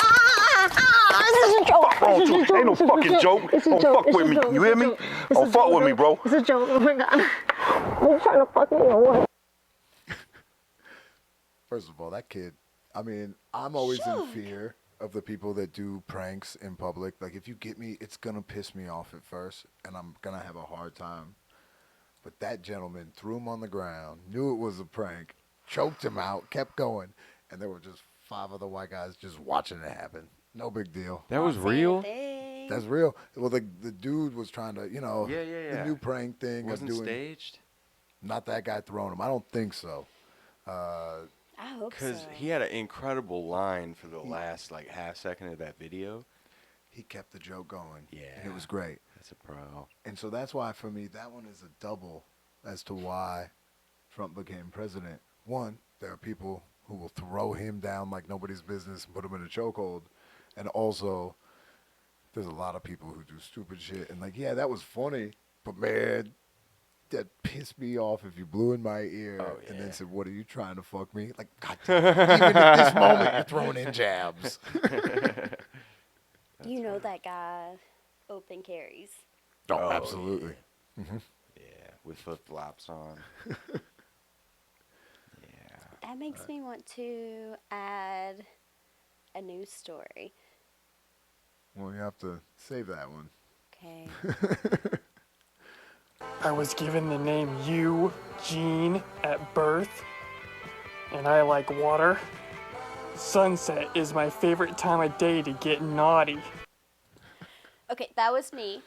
[SPEAKER 6] This is a joke.
[SPEAKER 4] Wrong, too. Ain't no fucking joke. Don't fuck with me. You hear me? Don't fuck with me, bro.
[SPEAKER 6] It's a joke. Oh my god. Are you trying to fuck me or what?
[SPEAKER 2] First of all, that kid, I mean, I'm always in fear of the people that do pranks in public. Like, if you get me, it's going to piss me off at first, and I'm going to have a hard time. But that gentleman threw him on the ground, knew it was a prank, choked him out, kept going, and there were just 5 other white guys just watching it happen. No big deal.
[SPEAKER 3] That was
[SPEAKER 1] Not saying a
[SPEAKER 3] real?
[SPEAKER 1] thing.
[SPEAKER 2] That's real. Well, the dude was trying to,
[SPEAKER 3] Yeah.
[SPEAKER 2] the new prank thing
[SPEAKER 3] Wasn't
[SPEAKER 2] of doing.
[SPEAKER 3] staged?
[SPEAKER 2] Not that guy throwing him. I don't think so.
[SPEAKER 1] I hope so.
[SPEAKER 3] Because he had an incredible line for the last, half second of that video.
[SPEAKER 2] He kept the joke going.
[SPEAKER 3] Yeah.
[SPEAKER 2] And it was great.
[SPEAKER 3] That's a pro.
[SPEAKER 2] And so that's why, for me, that one is a double as to why Trump became president. one, there are people who will throw him down like nobody's business and put him in a chokehold, and also there's a lot of people who do stupid shit and like, yeah, that was funny, but man, that pissed me off if you blew in my ear
[SPEAKER 3] Oh,
[SPEAKER 2] and
[SPEAKER 3] yeah.
[SPEAKER 2] then said, "What are you trying to fuck me?" Like, God damn, even at this moment, you're throwing in jabs.
[SPEAKER 1] You know that guy open carries.
[SPEAKER 2] Oh,
[SPEAKER 3] Oh,
[SPEAKER 2] absolutely.
[SPEAKER 3] Yeah, with flip flops on. Yeah.
[SPEAKER 1] That makes me want to add a news story.
[SPEAKER 2] Well, you have to save that one.
[SPEAKER 1] Okay.
[SPEAKER 8] I was given the name Eugene at birth, and I like water. Sunset is my favorite time of day to get naughty.
[SPEAKER 1] Okay, that was me.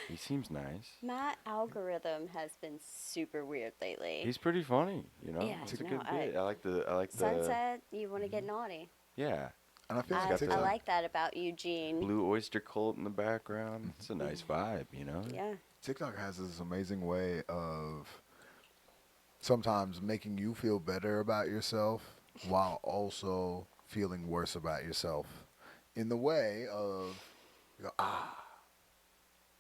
[SPEAKER 3] He seems nice.
[SPEAKER 1] My algorithm has been super weird lately.
[SPEAKER 3] He's pretty funny, you know.
[SPEAKER 1] Yeah,
[SPEAKER 3] It's a
[SPEAKER 1] no,
[SPEAKER 3] good bit. I like the
[SPEAKER 1] Sunset, you want to get naughty.
[SPEAKER 3] Yeah.
[SPEAKER 2] And I feel
[SPEAKER 1] I,
[SPEAKER 2] like
[SPEAKER 3] got the-
[SPEAKER 1] I like that about Eugene.
[SPEAKER 3] Blue Oyster Cult in the background. It's a nice vibe, you know.
[SPEAKER 1] Yeah.
[SPEAKER 2] TikTok has this amazing way of sometimes making you feel better about yourself while also feeling worse about yourself. In the way of, you go,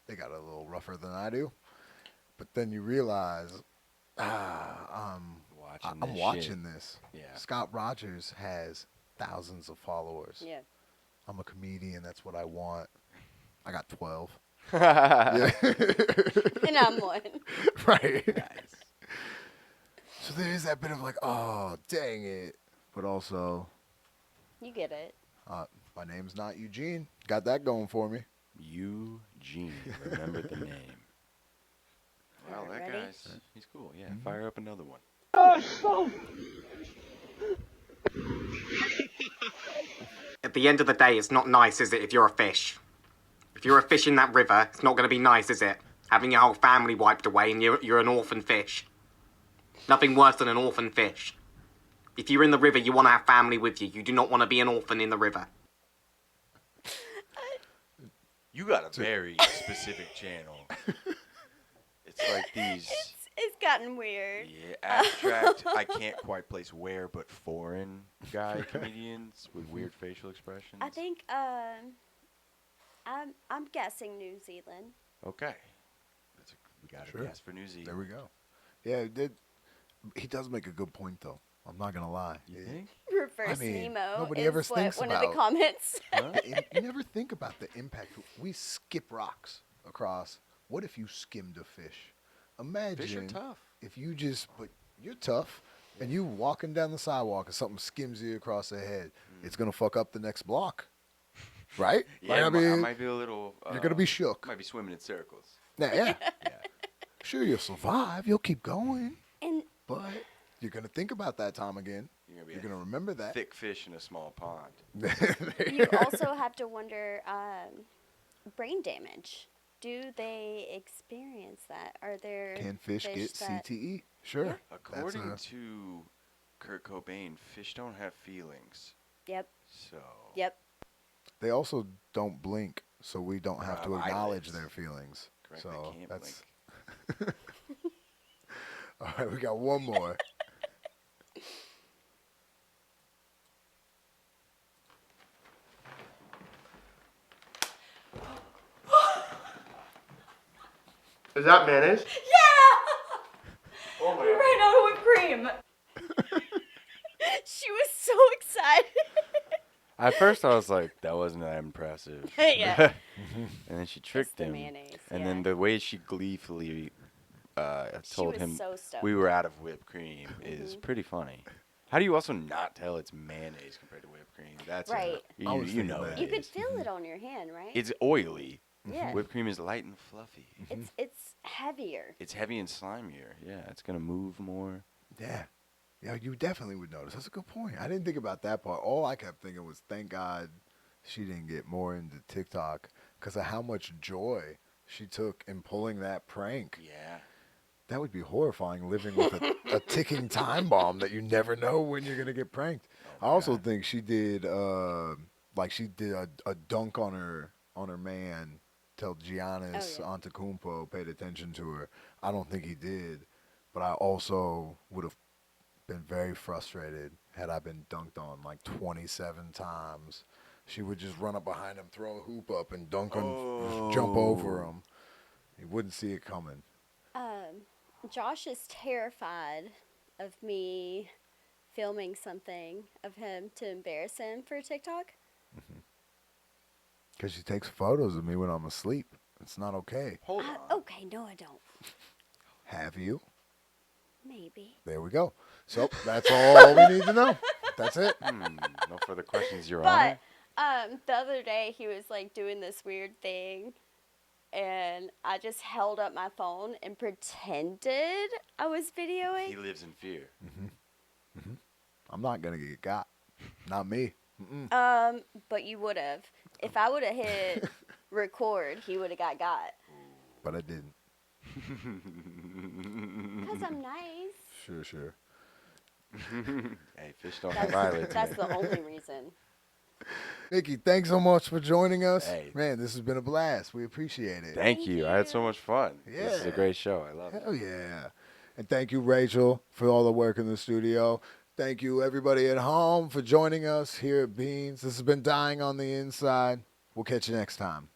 [SPEAKER 2] they got it a little rougher than I do. But then you realize, I'm watching this.
[SPEAKER 3] Yeah.
[SPEAKER 2] Scott Rogers has thousands of followers.
[SPEAKER 1] Yeah.
[SPEAKER 2] I'm a comedian. That's what I want. I got 12.
[SPEAKER 3] Yeah.
[SPEAKER 1] And I'm one.
[SPEAKER 2] Right.
[SPEAKER 3] Nice.
[SPEAKER 2] So there is that bit of like, oh, dang it. But also,
[SPEAKER 1] You get it.
[SPEAKER 2] my name's not Eugene. Got that going for me.
[SPEAKER 3] Eugene. Remember the name. Wow,
[SPEAKER 1] Alright,
[SPEAKER 3] that
[SPEAKER 1] ready?
[SPEAKER 3] he's cool. Yeah, fire up another one.
[SPEAKER 9] At the end of the day, it's not nice, is it, if you're a fish? If you're a fish in that river, it's not going to be nice, is it? Having your whole family wiped away and you're an orphan fish. Nothing worse than an orphan fish. If you're in the river, you want to have family with you. You do not want to be an orphan in the river.
[SPEAKER 3] You got a very specific channel. It's like these.
[SPEAKER 1] It's gotten weird.
[SPEAKER 3] Yeah, abstract. I can't quite place where, but foreign guy comedians with weird facial expressions.
[SPEAKER 1] I think I'm guessing New Zealand.
[SPEAKER 3] Okay, we got to
[SPEAKER 2] Sure.
[SPEAKER 3] guess for New Zealand.
[SPEAKER 2] There we go. Yeah, he does make a good point, though. I'm not going to lie.
[SPEAKER 3] You think?
[SPEAKER 1] Reverse
[SPEAKER 2] I mean,
[SPEAKER 1] Nemo
[SPEAKER 2] nobody
[SPEAKER 1] is
[SPEAKER 2] ever
[SPEAKER 1] what
[SPEAKER 2] thinks
[SPEAKER 1] one of the
[SPEAKER 2] about-
[SPEAKER 1] comments.
[SPEAKER 2] You never think about the impact. We skip rocks across. What if you skimmed a fish? Imagine
[SPEAKER 3] Fish are tough.
[SPEAKER 2] if you but you're tough, and you walking down the sidewalk and something skims you across the head. It's going to fuck up the next block. Right?
[SPEAKER 3] Yeah,
[SPEAKER 2] Like,
[SPEAKER 3] I might be a little.
[SPEAKER 2] you're going to be shook.
[SPEAKER 3] Might be swimming in circles.
[SPEAKER 2] Yeah.
[SPEAKER 3] Yeah.
[SPEAKER 2] Sure, you'll survive. You'll keep going.
[SPEAKER 1] And
[SPEAKER 2] But you're going to think about that time again.
[SPEAKER 3] You're
[SPEAKER 2] You're
[SPEAKER 3] gonna
[SPEAKER 2] going to remember that.
[SPEAKER 3] Thick fish in a small pond.
[SPEAKER 1] you also have to wonder brain damage. Do they experience that? Are there
[SPEAKER 2] Can fish get
[SPEAKER 1] that-
[SPEAKER 2] CTE? Sure.
[SPEAKER 3] According to Kurt Cobain, fish don't have feelings.
[SPEAKER 1] Yep.
[SPEAKER 3] So.
[SPEAKER 1] Yep.
[SPEAKER 2] They also don't blink, so we don't have to
[SPEAKER 3] Have
[SPEAKER 2] acknowledge
[SPEAKER 3] eyelids.
[SPEAKER 2] their feelings.
[SPEAKER 3] Correct,
[SPEAKER 2] So
[SPEAKER 3] they can't
[SPEAKER 2] that's
[SPEAKER 3] blink.
[SPEAKER 2] all right. We got one more.
[SPEAKER 8] Is that mayonnaise?
[SPEAKER 5] We ran out of whipped cream.
[SPEAKER 1] She was so excited.
[SPEAKER 3] At first, I was like, that wasn't that impressive.
[SPEAKER 1] Yeah.
[SPEAKER 3] And then she tricked
[SPEAKER 1] the
[SPEAKER 3] him.
[SPEAKER 1] mayonnaise,
[SPEAKER 3] And
[SPEAKER 1] yeah.
[SPEAKER 3] then the way she gleefully told
[SPEAKER 1] was
[SPEAKER 3] him
[SPEAKER 1] so stoked.
[SPEAKER 3] we were out of whipped cream is pretty funny. How do you also not tell it's mayonnaise compared to whipped cream? That's
[SPEAKER 1] Right.
[SPEAKER 2] I was
[SPEAKER 3] you
[SPEAKER 2] thinking
[SPEAKER 3] know
[SPEAKER 2] that.
[SPEAKER 1] You
[SPEAKER 3] it
[SPEAKER 1] could
[SPEAKER 3] is.
[SPEAKER 1] feel it on your hand, right?
[SPEAKER 3] It's oily.
[SPEAKER 1] Yeah.
[SPEAKER 3] Whipped cream is light and fluffy.
[SPEAKER 1] It's heavier.
[SPEAKER 3] It's heavy and slimier. Yeah, it's gonna move more.
[SPEAKER 2] Yeah. Yeah, you definitely would notice. That's a good point. I didn't think about that part. All I kept thinking was, thank God she didn't get more into TikTok because of how much joy she took in pulling that prank.
[SPEAKER 3] Yeah.
[SPEAKER 2] That would be horrifying, living with a ticking time bomb that you never know when you're gonna get pranked. I also think she did a dunk on her man tell Giannis
[SPEAKER 1] Oh,
[SPEAKER 2] Antetokounmpo paid attention to her. I don't think he did, but I also would have been very frustrated had I been dunked on like 27 times. She would just run up behind him, throw a hoop up, and dunk on, just jump over him. He wouldn't see it coming.
[SPEAKER 1] Josh is terrified of me filming something of him to embarrass him for TikTok.
[SPEAKER 2] Because she takes photos of me when I'm asleep. It's not okay.
[SPEAKER 3] Hold on.
[SPEAKER 1] Okay, no, I don't.
[SPEAKER 2] Have you?
[SPEAKER 1] Maybe.
[SPEAKER 2] There we go. So that's all we need to know. That's it.
[SPEAKER 3] No further questions, Your
[SPEAKER 1] But
[SPEAKER 3] Honor.
[SPEAKER 1] the other day he was like doing this weird thing, and I just held up my phone and pretended I was videoing.
[SPEAKER 3] He lives in fear.
[SPEAKER 2] I'm not going to get got. Not me.
[SPEAKER 1] But you would have. If I would have hit record, he would have got.
[SPEAKER 2] But I didn't.
[SPEAKER 1] Because I'm nice.
[SPEAKER 2] Sure.
[SPEAKER 3] Hey, fish don't have eyelids.
[SPEAKER 1] That's the only reason.
[SPEAKER 2] Mickey, thanks so much for joining us.
[SPEAKER 3] Hey.
[SPEAKER 2] Man, this has been a blast. We appreciate it.
[SPEAKER 3] Thank you. I had so much fun. This is a
[SPEAKER 2] Yeah.
[SPEAKER 3] great show. I love it.
[SPEAKER 2] Hell yeah. And thank you, Rachel, for all the work in the studio. Thank you, everybody at home, for joining us here at Beans. This has been Dying on the Inside. We'll catch you next time.